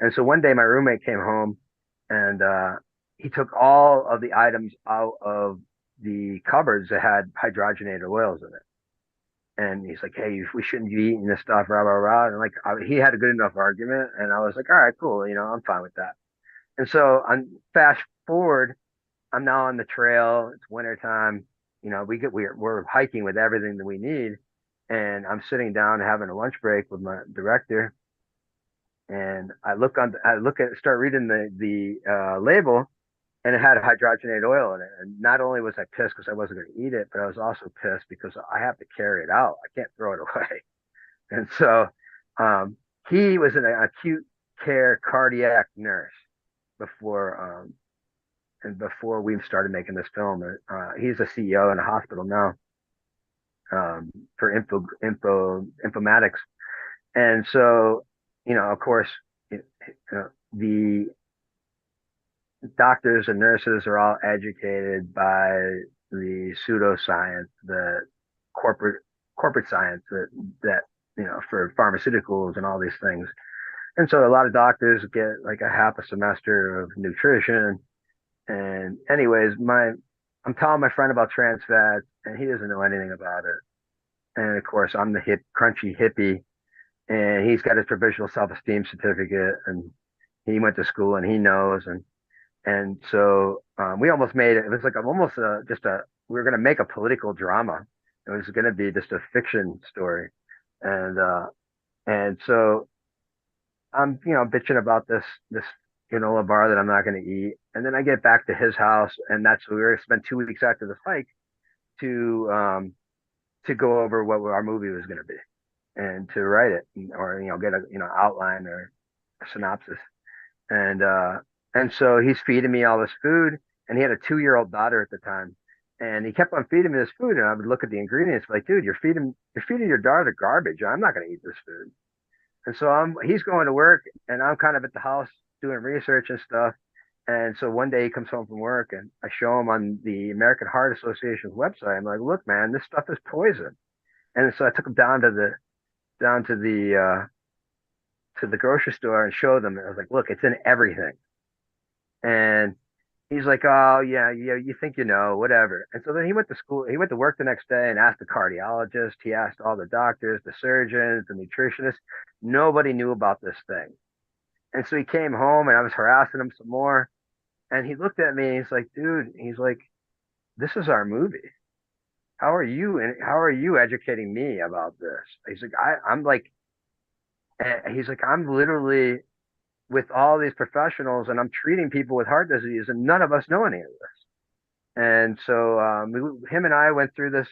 And so one day my roommate came home and he took all of the items out of the cupboards that had hydrogenated oils in it. And he's like, "Hey, we shouldn't be eating this stuff, rah, rah, rah." And like, he had a good enough argument. And I was like, "All right, cool. I'm fine with that." And so on fast forward, I'm now on the trail. It's winter time. We're hiking with everything that we need. And I'm sitting down having a lunch break with my director. And I look at, start reading the label, and it had hydrogenated oil in it. And not only was I pissed because I wasn't going to eat it, but I was also pissed because I have to carry it out. I can't throw it away. And so um, he was an acute care cardiac nurse before before we started making this film. He's a CEO in a hospital now for informatics. And so, of course, the doctors and nurses are all educated by the pseudoscience, the corporate corporate science that for pharmaceuticals and all these things. And so a lot of doctors get like a half a semester of nutrition. And anyways, my I'm telling my friend about trans fats, and he doesn't know anything about it. And of course, I'm the crunchy hippie, and he's got his provisional self-esteem certificate, and he went to school, and he knows, and so we almost made it. It was like almost just a we were going to make a political drama. It was going to be just a fiction story, and so I'm bitching about this granola bar that I'm not going to eat, and then I get back to his house, and that's we were going to spend 2 weeks after this hike to go over what our movie was going to be and to write it or get a outline or a synopsis. And so he's feeding me all this food, and he had a 2-year-old daughter at the time, and he kept on feeding me this food, and I would look at the ingredients like, dude, you're feeding your daughter garbage. I'm not going to eat this food. And so he's going to work, and I'm kind of at the house doing research and stuff. And so one day he comes home from work, and I show him on the American Heart Association's website. I'm like, look, man, this stuff is poison. And so I took him down to the grocery store and showed them. I was like, look, it's in everything. And he's like, oh yeah, yeah, you think whatever. And so then he went to school. He went to work the next day and asked the cardiologist. He asked all the doctors, the surgeons, the nutritionists. Nobody knew about this thing. And so he came home, and I was harassing him some more. And he looked at me and he's like, dude, he's like, this is our movie. How are you educating me about this? He's like, I'm like, he's like, I'm literally with all these professionals, and I'm treating people with heart disease, and none of us know any of this. And so him and I went through this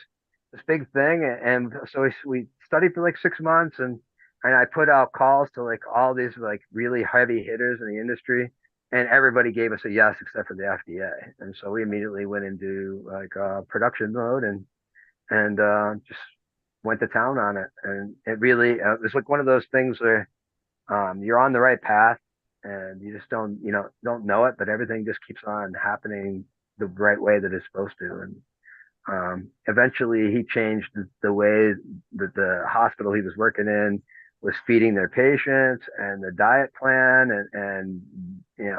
big thing, and so we studied for like 6 months, and I put out calls to like all these like really heavy hitters in the industry, and everybody gave us a yes except for the FDA. And so we immediately went into like production mode and just went to town on it. And it really it was like one of those things where you're on the right path, and you just don't know it, but everything just keeps on happening the right way that it's supposed to. And eventually, he changed the way that the hospital he was working in was feeding their patients and the diet plan and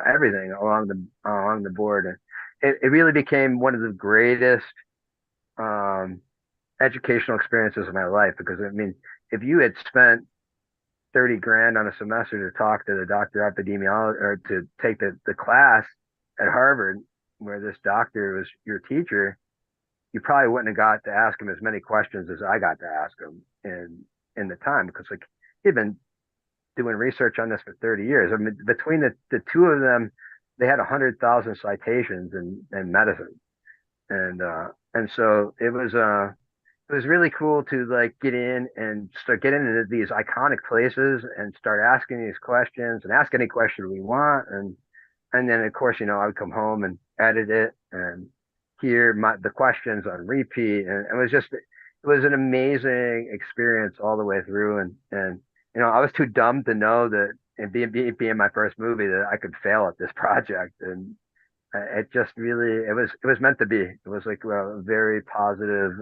everything along the board. And it really became one of the greatest um, educational experiences of my life. Because I mean, if you had spent 30 grand on a semester to talk to the doctor epidemiologist or to take the class at Harvard where this doctor was your teacher, you probably wouldn't have got to ask him as many questions as I got to ask him in the time, because like he'd been doing research on this for 30 years. I mean, between the two of them, they had 100,000 citations in medicine, and so it was really cool to like get in and start getting into these iconic places and start asking these questions and ask any question we want. And then of course, I would come home and edit it and hear the questions on repeat. And it was an amazing experience all the way through. And I was too dumb to know that and being my first movie that I could fail at this project. And it just really, it was meant to be. It was like a very positive,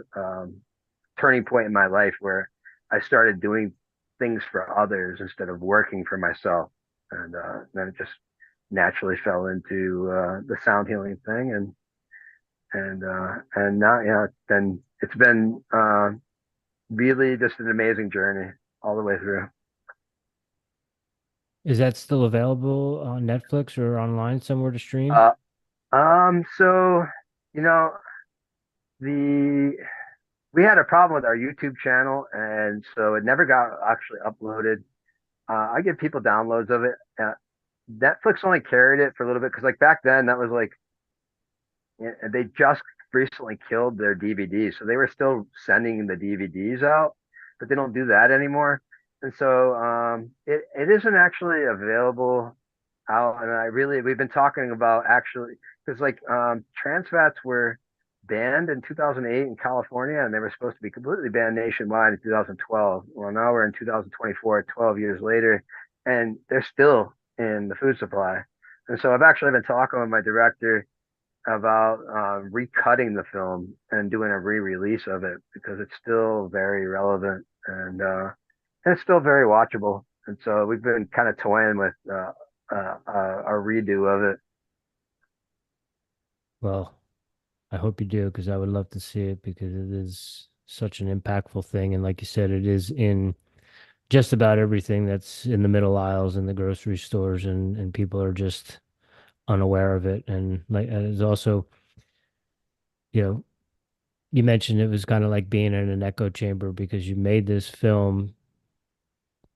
turning point in my life where I started doing things for others instead of working for myself. And then it just naturally fell into the sound healing thing, and now it's been really just an amazing journey all the way through. Is that still available on Netflix or online somewhere to stream? Uh, so you know the we had a problem with our YouTube channel, and so it never got actually uploaded. I give people downloads of it. Netflix only carried it for a little bit because, like back then, that was like they just recently killed their DVDs, so they were still sending the DVDs out, but they don't do that anymore. And so it isn't actually available out. And we've been talking about actually because like trans fats were banned in 2008 in California, and they were supposed to be completely banned nationwide in 2012. Well, now we're in 2024, 12 years later, and they're still in the food supply. And so I've actually been talking with my director about recutting the film and doing a re-release of it because it's still very relevant and it's still very watchable. And so we've been kind of toying with a redo of it. Well, I hope you do because I would love to see it because it is such an impactful thing. And like you said, it is in just about everything that's in the middle aisles in the grocery stores, and people are just unaware of it. And like, it's also, you know, you mentioned it was kind of like being in an echo chamber because you made this film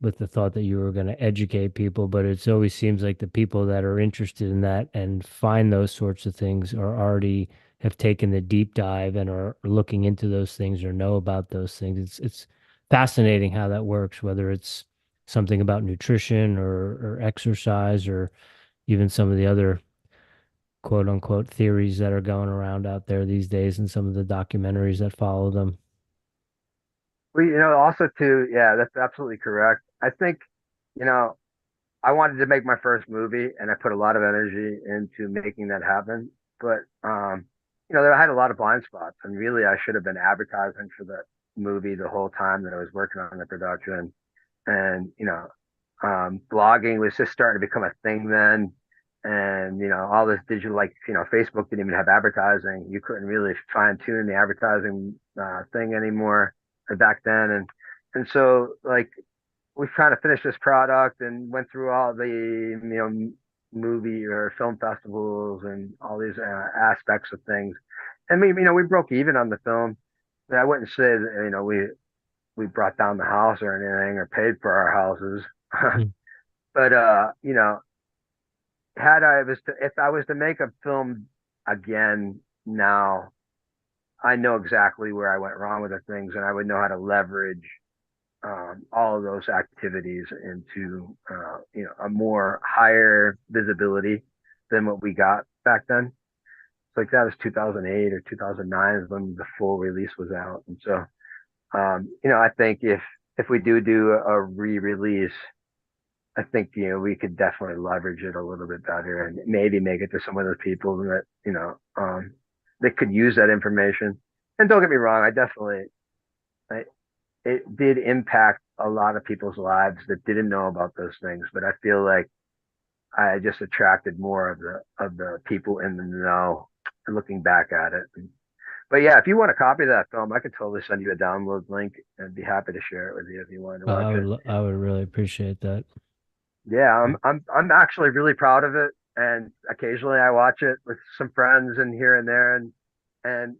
with the thought that you were going to educate people, but it's always seems like the people that are interested in that and find those sorts of things are already have taken the deep dive and are looking into those things or know about those things. It's fascinating how that works, whether it's something about nutrition or exercise or even some of the other quote unquote theories that are going around out there these days and some of the documentaries that follow them. We, also too, yeah, that's absolutely correct. I think, you know, I wanted to make my first movie, and I put a lot of energy into making that happen. But I had a lot of blind spots, and really, I should have been advertising for the movie the whole time that I was working on the production. And blogging was just starting to become a thing then, and all this digital, like Facebook didn't even have advertising. You couldn't really fine tune the advertising thing anymore back then, and so like we kind of finished this product and went through all the movie or film festivals and all these aspects of things. And we broke even on the film. But I wouldn't say that we brought down the house or anything or paid for our houses. Mm. But had I was to if I was to make a film again now, I know exactly where I went wrong with the things, and I would know how to leverage all of those activities into a more higher visibility than what we got back then. It's like that was 2008 or 2009 is when the full release was out, and so I think if we do a re-release, I think we could definitely leverage it a little bit better and maybe make it to some of those people that that could use that information. And don't get me wrong, I, it did impact a lot of people's lives that didn't know about those things. But I feel like I just attracted more of the people in the know looking back at it. But yeah, if you want a copy of that film, I could totally send you a download link and be happy to share it with you if you wanted to watch it. I would really appreciate that. Yeah, I'm actually really proud of it, and occasionally I watch it with some friends and here and there, and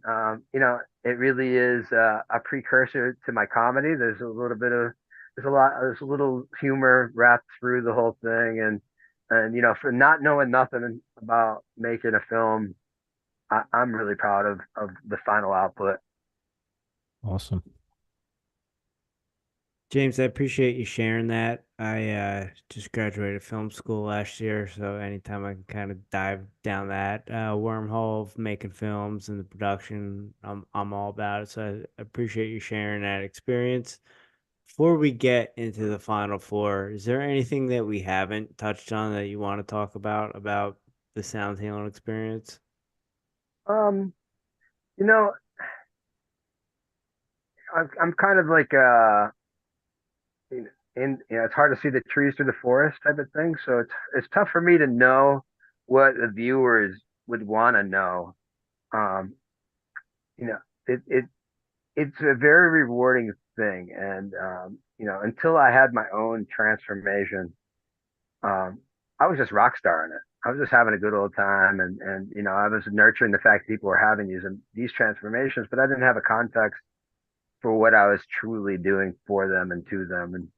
you know, it really is a precursor to my comedy. There's a little bit of there's a little humor wrapped through the whole thing, and you know, for not knowing nothing about making a film, I'm really proud of the final output. Awesome. James, I appreciate you sharing that. I just graduated film school last year, so anytime I can kind of dive down that wormhole of making films and the production, I'm all about it. So I appreciate you sharing that experience. Before we get into the final four, is there anything that we haven't touched on that you want to talk about the sound healing experience? Um, you know, I'm kind of like you know, it's hard to see the trees through the forest type of thing. So it's tough for me to know what the viewers would want to know. Um, you know, it it's a very rewarding thing, and you know, until I had my own transformation, um, I was just rock starring it. I was just having a good old time, and you know, I was nurturing the fact that people were having these transformations, but I didn't have a context for what I was truly doing for them and to them. And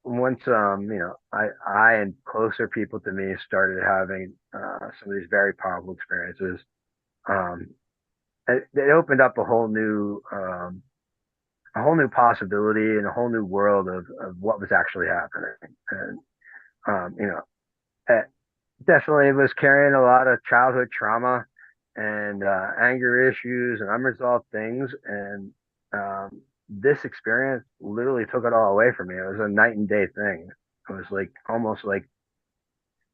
once you know, I and closer people to me started having some of these very powerful experiences, um it opened up a whole new possibility and a whole new world of what was actually happening. And you know, it definitely was carrying a lot of childhood trauma and anger issues and unresolved things, and this experience literally took it all away from me. It was a night and day thing. It was like almost like,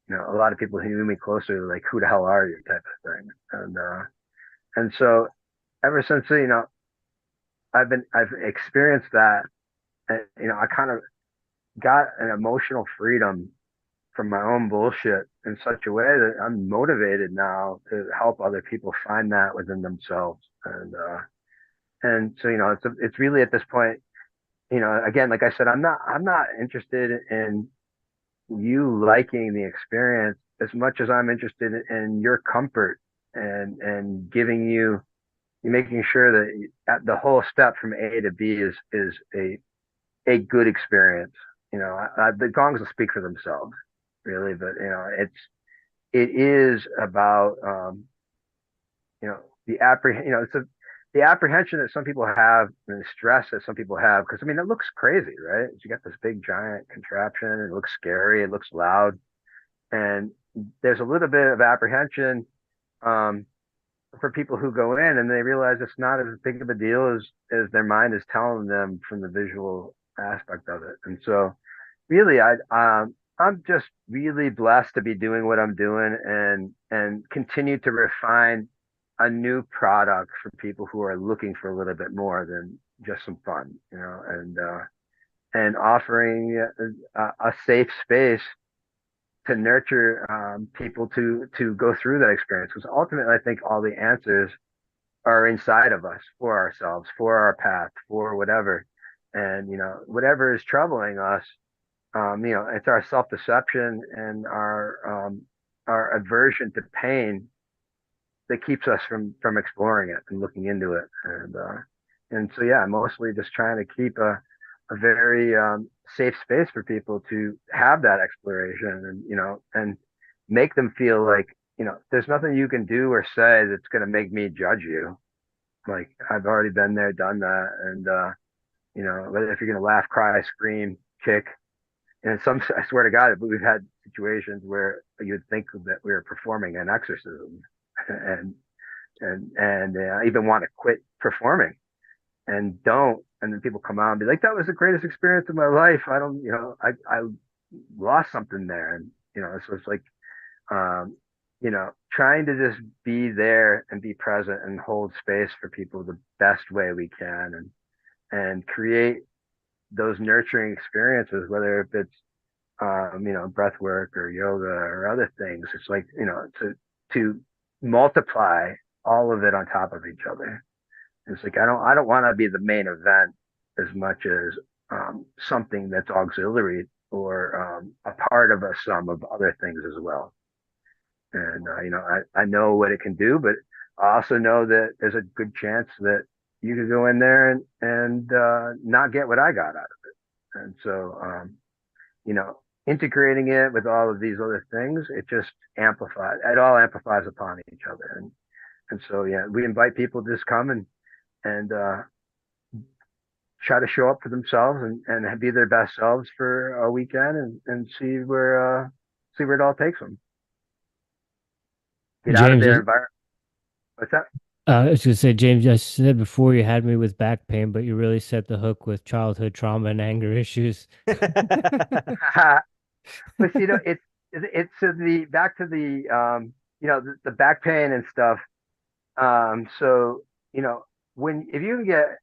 you know, a lot of people who knew me closer, like, who the hell are you type of thing. And so ever since, you know, I've experienced that, and, you know, I kind of got an emotional freedom from my own bullshit in such a way that I'm motivated now to help other people find that within themselves. And so, you know, it's really at this point, you know, again, like I said, I'm not interested in you liking the experience as much as I'm interested in your comfort and giving you making sure that at the whole step from A to B is a good experience. You know, the gongs will speak for themselves, really, but you know, it is about you know, you know, the apprehension that some people have and the stress that some people have, because I mean, it looks crazy, right? You got this big giant contraption, it looks scary, it looks loud, and there's a little bit of apprehension um, for people who go in and they realize it's not as big of a deal as their mind is telling them from the visual aspect of it. And so, really, I'm just really blessed to be doing what I'm doing and continue to refine a new product for people who are looking for a little bit more than just some fun, you know, and offering a safe space to nurture people to go through that experience. Because ultimately, I think all the answers are inside of us for ourselves, for our path, for whatever, and you know, whatever is troubling us. You know, it's our self-deception and our aversion to pain that keeps us from exploring it and looking into it. And so yeah, mostly just trying to keep a very safe space for people to have that exploration, and you know, and make them feel like, you know, there's nothing you can do or say that's going to make me judge you. Like, I've already been there, done that, and you know, whether if you're going to laugh, cry, scream, kick, and some, I swear to God, we've had situations where you'd think that we were performing an exorcism, and even want to quit performing and don't. And then people come out and be like, that was the greatest experience of my life. I don't, you know, I lost something there. And, you know, so it's like, um, you know, trying to just be there and be present and hold space for people the best way we can, and create those nurturing experiences, whether if it's, you know, breath work or yoga or other things. It's like, you know, to multiply all of it on top of each other. It's like I don't want to be the main event as much as something that's auxiliary or a part of a sum of other things as well. And I know what it can do, but I also know that there's a good chance that you could go in there and not get what I got out of it. And so integrating it with all of these other things, it just amplifies. It all amplifies upon each other. And so yeah, we invite people to just come and try to show up for themselves and be their best selves for a weekend and see where it all takes them. Get out of James, their environment. What's that? I was gonna say, James, I said before you had me with back pain, but you really set the hook with childhood trauma and anger issues. But it's to the back to the the back pain and stuff. So when if you can get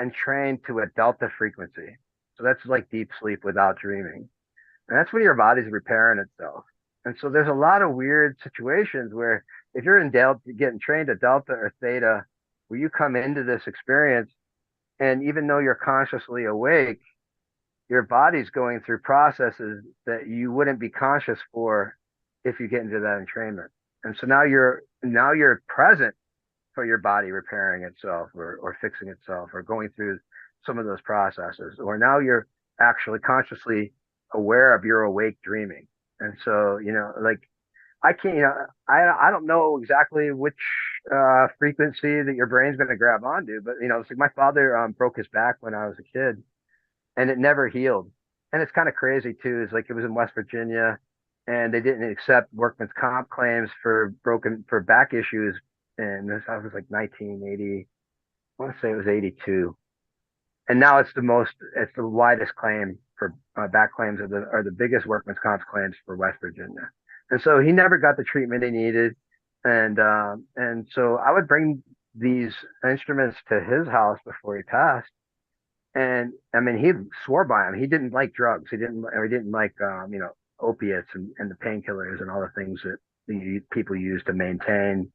entrained to a delta frequency, so that's like deep sleep without dreaming, and that's when your body's repairing itself. And so there's a lot of weird situations where if you're in delta, getting trained at delta or theta, where you come into this experience, and even though you're consciously awake, your body's going through processes that you wouldn't be conscious for if you get into that entrainment. And so now you're present for your body repairing itself or fixing itself or going through some of those processes. Or now you're actually consciously aware of your awake dreaming. And so, like I can't, I don't know exactly which frequency that your brain's going to grab onto, but it's like my father broke his back when I was a kid and it never healed. And it's kind of crazy too. It's like it was in West Virginia, and they didn't accept workman's comp claims for back issues. And this I was like 1980. I want to say it was 82. And now it's the widest claim for back claims are the biggest workman's comp claims for West Virginia. And so he never got the treatment he needed. And so I would bring these instruments to his house before he passed, and I mean, he swore by him. He didn't like drugs. He didn't like, opiates and the painkillers and all the things that the people use to maintain,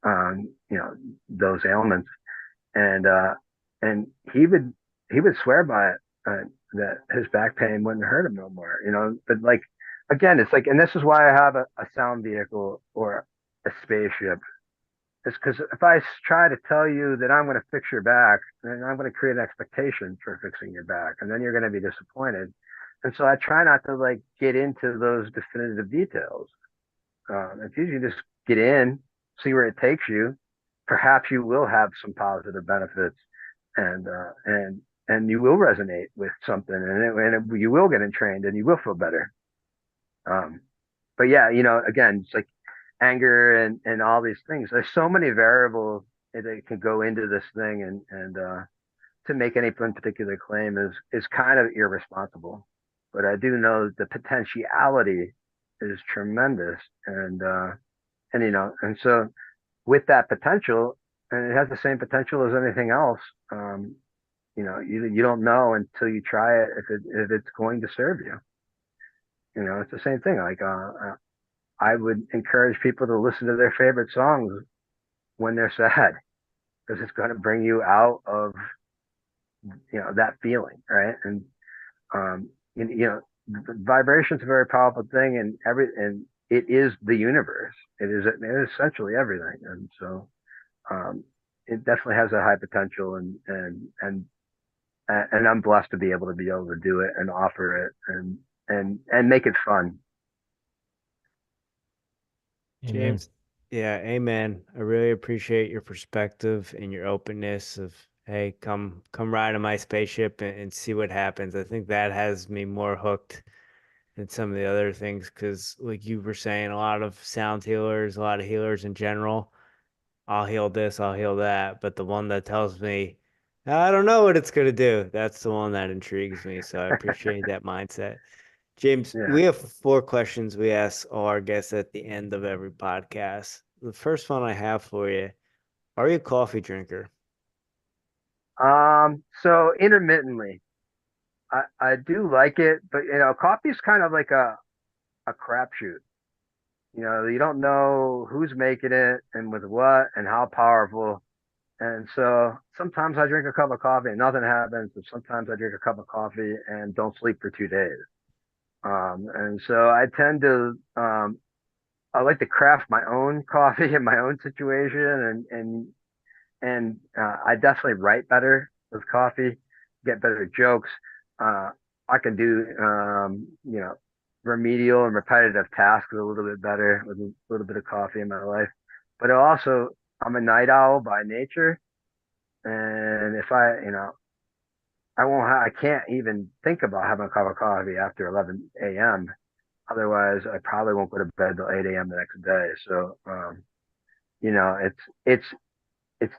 those ailments. And, uh, and he would swear by it, that his back pain wouldn't hurt him no more, but like, again, it's like, and this is why I have a sound vehicle or a spaceship. It's because if I try to tell you that I'm going to fix your back, then I'm going to create an expectation for fixing your back, and then you're going to be disappointed. And so I try not to like get into those definitive details. If you can just get in, see where it takes you, perhaps you will have some positive benefits, and you will resonate with something, you will get entrained, and you will feel better. Um, but yeah, again, it's like anger and all these things. There's so many variables that can go into this thing, and to make any one particular claim is kind of irresponsible. But I do know the potentiality is tremendous, and so with that potential, and it has the same potential as anything else. You don't know until you try it if it's going to serve you. It's the same thing. Like I would encourage people to listen to their favorite songs when they're sad because it's going to bring you out of that feeling, right? And vibration's a very powerful thing, and it is the universe. It is essentially everything, and so it definitely has a high potential, and I'm blessed to be able to do it and offer it and make it fun. Amen. James, yeah, amen. I really appreciate your perspective and your openness of, hey, come ride on my spaceship and see what happens. I think that has me more hooked than some of the other things because, like you were saying, a lot of sound healers, a lot of healers in general, I'll heal this, I'll heal that. But the one that tells me, I don't know what it's going to do, that's the one that intrigues me. So I appreciate that mindset. James, Yeah. we have 4 questions we ask all our guests at the end of every podcast. The first one I have for you, are you a coffee drinker? So intermittently, I do like it, but coffee's kind of like a crapshoot. You don't know who's making it and with what and how powerful. And so sometimes I drink a cup of coffee and nothing happens, and sometimes I drink a cup of coffee and don't sleep for 2 days. And so I tend to I like to craft my own coffee in my own situation, and I definitely write better with coffee, get better jokes. Uh, I can do remedial and repetitive tasks a little bit better with a little bit of coffee in my life. But also, I'm a night owl by nature, and if I can't even think about having a cup of coffee after 11 a.m. Otherwise, I probably won't go to bed till 8 a.m. the next day. So, you know, it's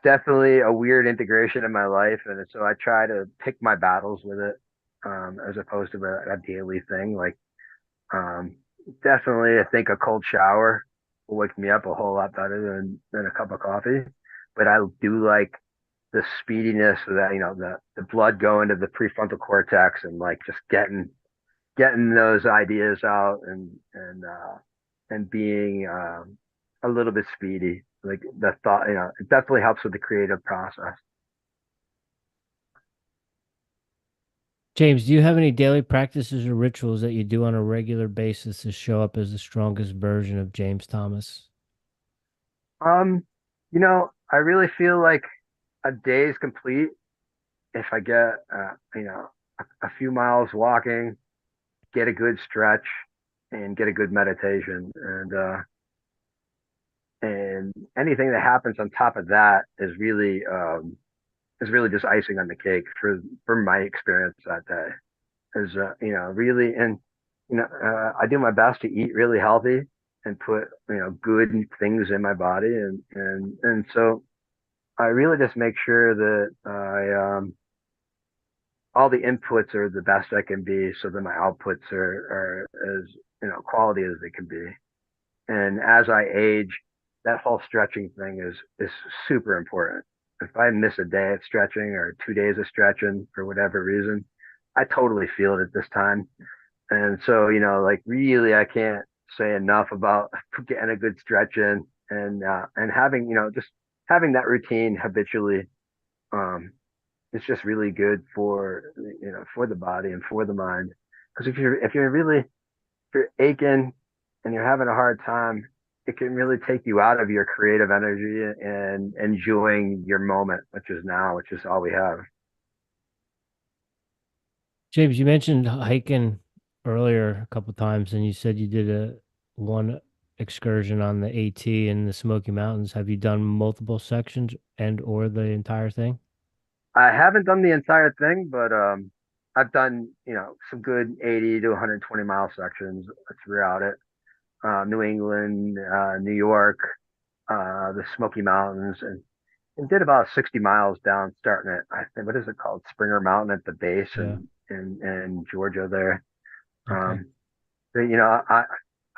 definitely a weird integration in my life, and so I try to pick my battles with it, as opposed to a daily thing. Like, um, definitely, I think a cold shower will wake me up a whole lot better than a cup of coffee. But I do like the speediness of that, the blood going to the prefrontal cortex and like just getting those ideas out and being a little bit speedy. Like the thought, it definitely helps with the creative process. James, do you have any daily practices or rituals that you do on a regular basis to show up as the strongest version of James Thomas? Um, I really feel like a day is complete if I get, a few miles walking, get a good stretch, and get a good meditation. And anything that happens on top of that is really just icing on the cake for my experience that day. Is really, and I do my best to eat really healthy and put good things in my body, and so I really just make sure that I all the inputs are the best I can be, so that my outputs are as quality as they can be. And as I age, that whole stretching thing is super important. If I miss a day of stretching or 2 days of stretching for whatever reason, I totally feel it at this time. And so, like really, I can't say enough about getting a good stretch in and having, just having that routine habitually. It's just really good for the body and for the mind. Because if you're aching and you're having a hard time, it can really take you out of your creative energy and enjoying your moment, which is now, which is all we have. James, you mentioned hiking earlier a couple times, and you said you did a one excursion on the AT in the Smoky Mountains. Have you done multiple sections and or the entire thing? I haven't done the entire thing, but I've done some good 80 to 120 mile sections throughout it. New England, New York, the Smoky Mountains, and did about 60 miles down, starting at I think what is it called, Springer Mountain at the base Yeah. in Georgia there. Okay. Um, but,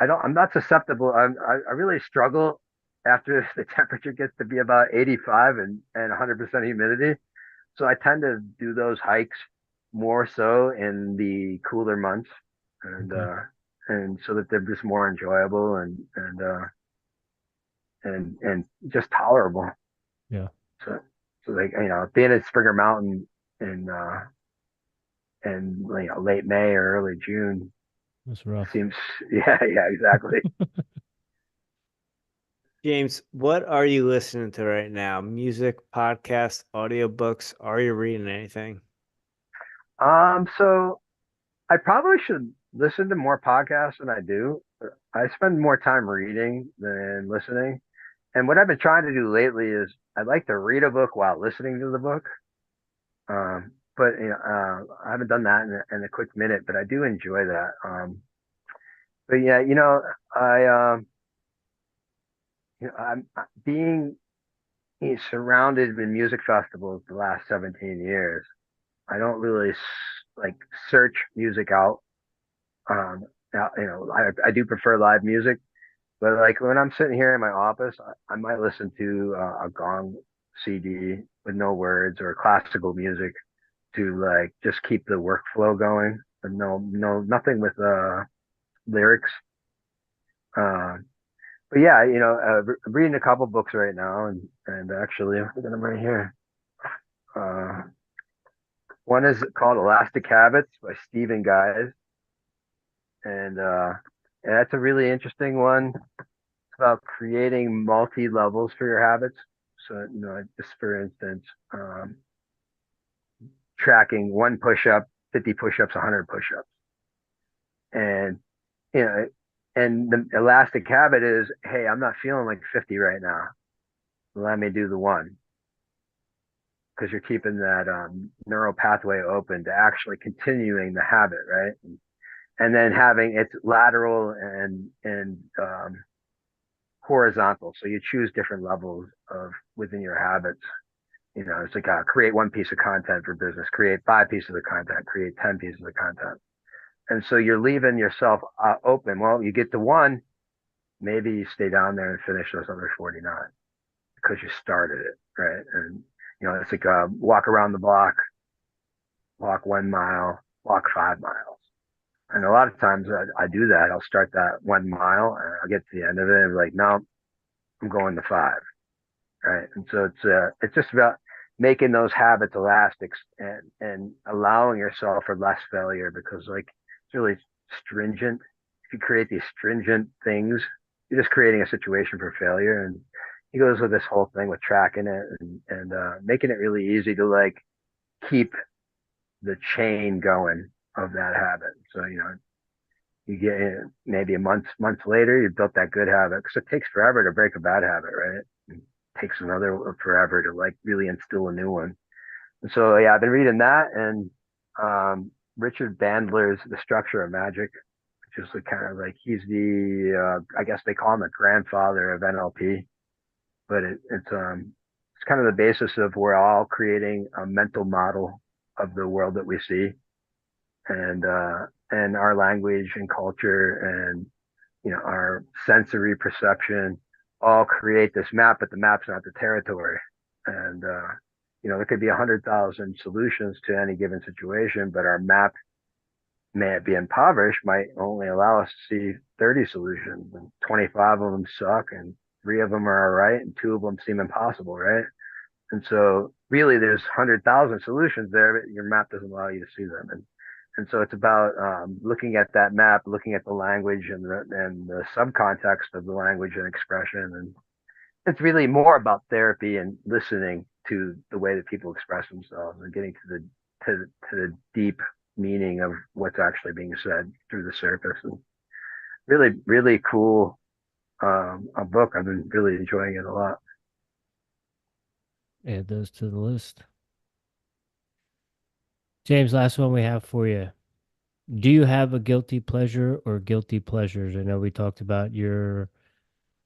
I'm not susceptible. I really struggle after the temperature gets to be about 85 and 100% humidity. So I tend to do those hikes more so in the cooler months, and Okay. uh, and so that they're just more enjoyable and just tolerable. Yeah. So like being at Springer Mountain in late May or early June That's rough. seems yeah, exactly. James, what are you listening to right now? Music, podcasts, audiobooks? Are you reading anything? So I probably should listen to more podcasts than I do. I spend more time reading than listening. And what I've been trying to do lately is I like to read a book while listening to the book. But I haven't done that in a quick minute, but I do enjoy that. But yeah, I I'm being surrounded in music festivals the last 17 years. I don't really like search music out. I do prefer live music, but like when I'm sitting here in my office, I might listen to a gong CD with no words or classical music to like just keep the workflow going. But no, nothing with lyrics. Uh, but yeah, reading a couple books right now, and actually, I got them right here. Uh, one is called Elastic Habits by Stephen Guys, and that's a really interesting one. It's about creating multi levels for your habits. So, just for instance, tracking one push up, 50 push ups, 100 push ups, and you know, and the elastic habit is, hey, I'm not feeling like 50 right now. Let me do the one, because you're keeping that neural pathway open to actually continuing the habit, right? And then having it's lateral and horizontal. So you choose different levels of within your habits. It's like create one piece of content for business, create five pieces of content, create 10 pieces of content. And so you're leaving yourself open. Well, you get to one, maybe you stay down there and finish those other 49 because you started it, right? And, it's like walk around the block, walk 1 mile, walk 5 miles. And a lot of times I do that. I'll start that 1 mile and I'll get to the end of it and be like, no, I'm going to five, right? And so it's just about making those habits elastics and allowing yourself for less failure, because like it's really stringent. If you create these stringent things, you're just creating a situation for failure. And he goes with this whole thing with tracking it and making it really easy to like keep the chain going of that habit. So you get maybe a month later, you built that good habit, because it takes forever to break a bad habit, right? It takes another forever to like really instill a new one. And so yeah, I've been reading that, and Richard Bandler's The Structure of Magic, which is kind of like he's the I guess they call him the grandfather of NLP, but it's kind of the basis of we're all creating a mental model of the world that we see, and our language and culture and our sensory perception all create this map, but the map's not the territory. And there could be 100,000 solutions to any given situation, but our map, may it be impoverished, might only allow us to see 30 solutions, and 25 of them suck, and three of them are all right, and two of them seem impossible, right? And so really there's 100,000 solutions there, but your map doesn't allow you to see them. And so it's about looking at that map, looking at the language and the subcontext of the language and expression. And it's really more about therapy and listening to the way that people express themselves and getting to the deep meaning of what's actually being said through the surface. And really, really cool a book. I've been really enjoying it a lot. Add those to the list. James, last one we have for you. Do you have a guilty pleasure or guilty pleasures? I know we talked about your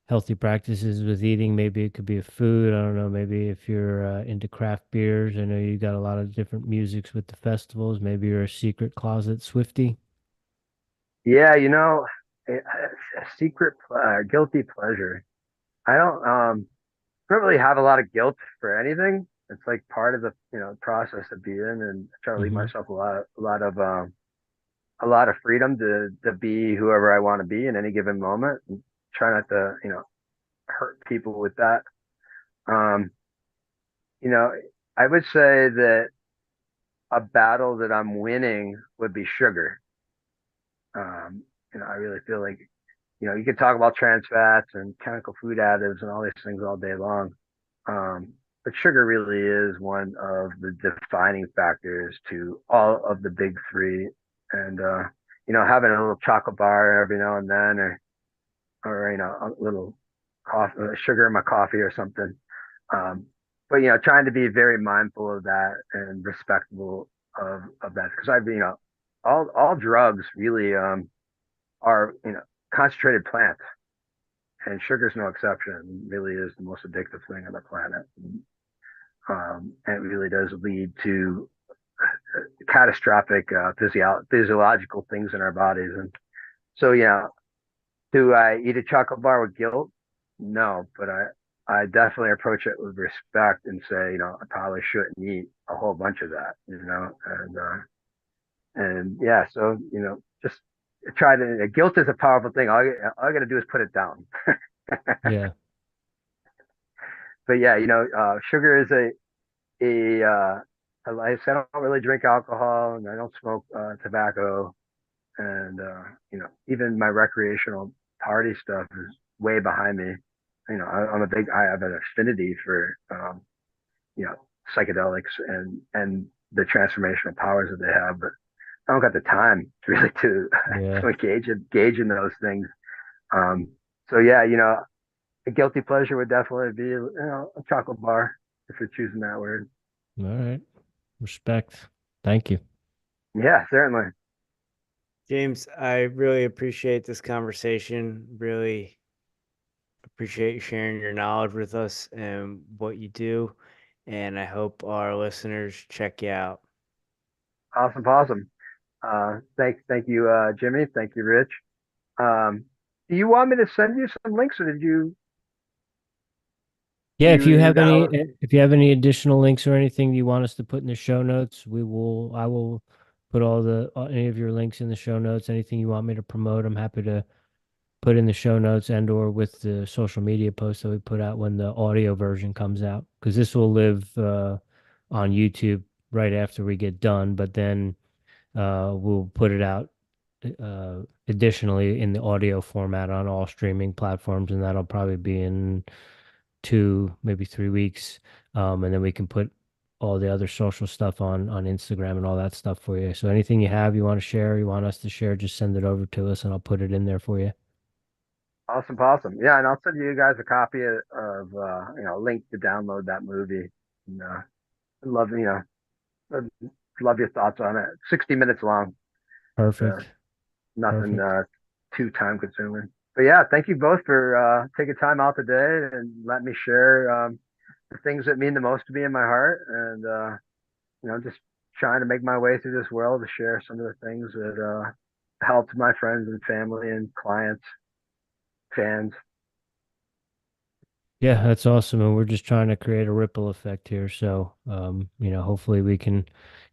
healthy practices with eating. Maybe it could be a food. I don't know. Maybe if you're into craft beers, I know you got a lot of different musics with the festivals. Maybe you're a secret closet Swiftie. Yeah, a secret guilty pleasure. I don't really have a lot of guilt for anything. It's like part of the process of being, and I try to leave Hmm. myself a lot of freedom to be whoever I want to be in any given moment, and try not to hurt people with that. Um, you know, I would say that a battle that I'm winning would be sugar. I really feel like you could talk about trans fats and chemical food additives and all these things all day long. But sugar really is one of the defining factors to all of the big three. And, having a little chocolate bar every now and then, or a little coffee, sugar in my coffee or something. Um, but, trying to be very mindful of that and respectful of that. Because all drugs really, are, concentrated plants, and sugar's no exception. It really is the most addictive thing on the planet. And it really does lead to catastrophic physiological things in our bodies. And so, do I eat a chocolate bar with guilt? No, but I definitely approach it with respect and say, I probably shouldn't eat a whole bunch of that, and yeah, so, just try to, guilt is a powerful thing. All I got to do is put it down. Yeah. But yeah, sugar is like I said, I don't really drink alcohol and I don't smoke tobacco. And, even my recreational party stuff is way behind me. I have an affinity for, you know, psychedelics and the transformational powers that they have, but I don't got the time to really Yeah. to engage in those things. Um, so yeah, a guilty pleasure would definitely be, a chocolate bar if you're choosing that word. All right. Respect. Thank you. Yeah, certainly. James, I really appreciate this conversation. Really appreciate you sharing your knowledge with us and what you do. And I hope our listeners check you out. Awesome, awesome. Thank you, Jimmy. Thank you, Rich. Um, do you want me to send you some links, or did you Yeah, you you download? if you have any additional links or anything you want us to put in the show notes, I will put any of your links in the show notes. Anything you want me to promote, I'm happy to put in the show notes and or with the social media posts that we put out when the audio version comes out. Because this will live on YouTube right after we get done, but then we'll put it out additionally in the audio format on all streaming platforms, and that'll probably be in 2, maybe 3 weeks. And then we can put all the other social stuff on Instagram and all that stuff for you. So anything you have you want to share, you want us to share, just send it over to us and I'll put it in there for you. Awesome, awesome. Yeah, and I'll send you guys a copy a link to download that movie. And, I'd love, I'd love your thoughts on it. 60 minutes long. Uh, Perfect. Nothing Perfect. too time consuming. But yeah, thank you both for taking time out today and let me share the things that mean the most to me in my heart, and just trying to make my way through this world to share some of the things that helped my friends and family and clients, fans. Yeah, that's awesome. And we're just trying to create a ripple effect here. So, hopefully we can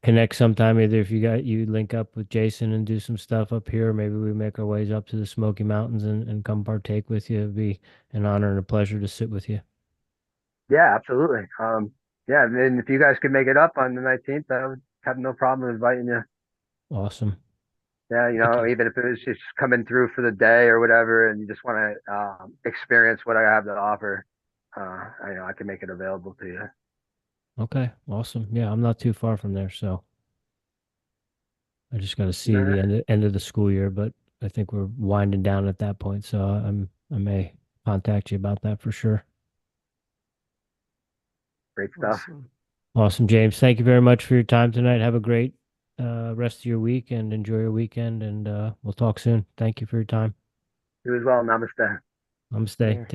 connect sometime. Either if you link up with Jason and do some stuff up here, or maybe we make our ways up to the Smoky Mountains and come partake with you. It'd be an honor and a pleasure to sit with you. Yeah, absolutely. Yeah, and if you guys could make it up on the 19th, I would have no problem inviting you. Awesome. Yeah, Thank you. even if it was just coming through for the day or whatever, and you just want to experience what I have to offer, I can make it available to you. Okay. Awesome. Yeah, I'm not too far from there, so I just got to All see the right, end of the school year, but I think we're winding down at that point. So I may contact you about that for sure. great stuff. Awesome. Awesome, James. Thank you very much for your time tonight. Have a great rest of your week and enjoy your weekend. And we'll talk soon. Thank you for your time. You as well. Namaste. Namaste. There.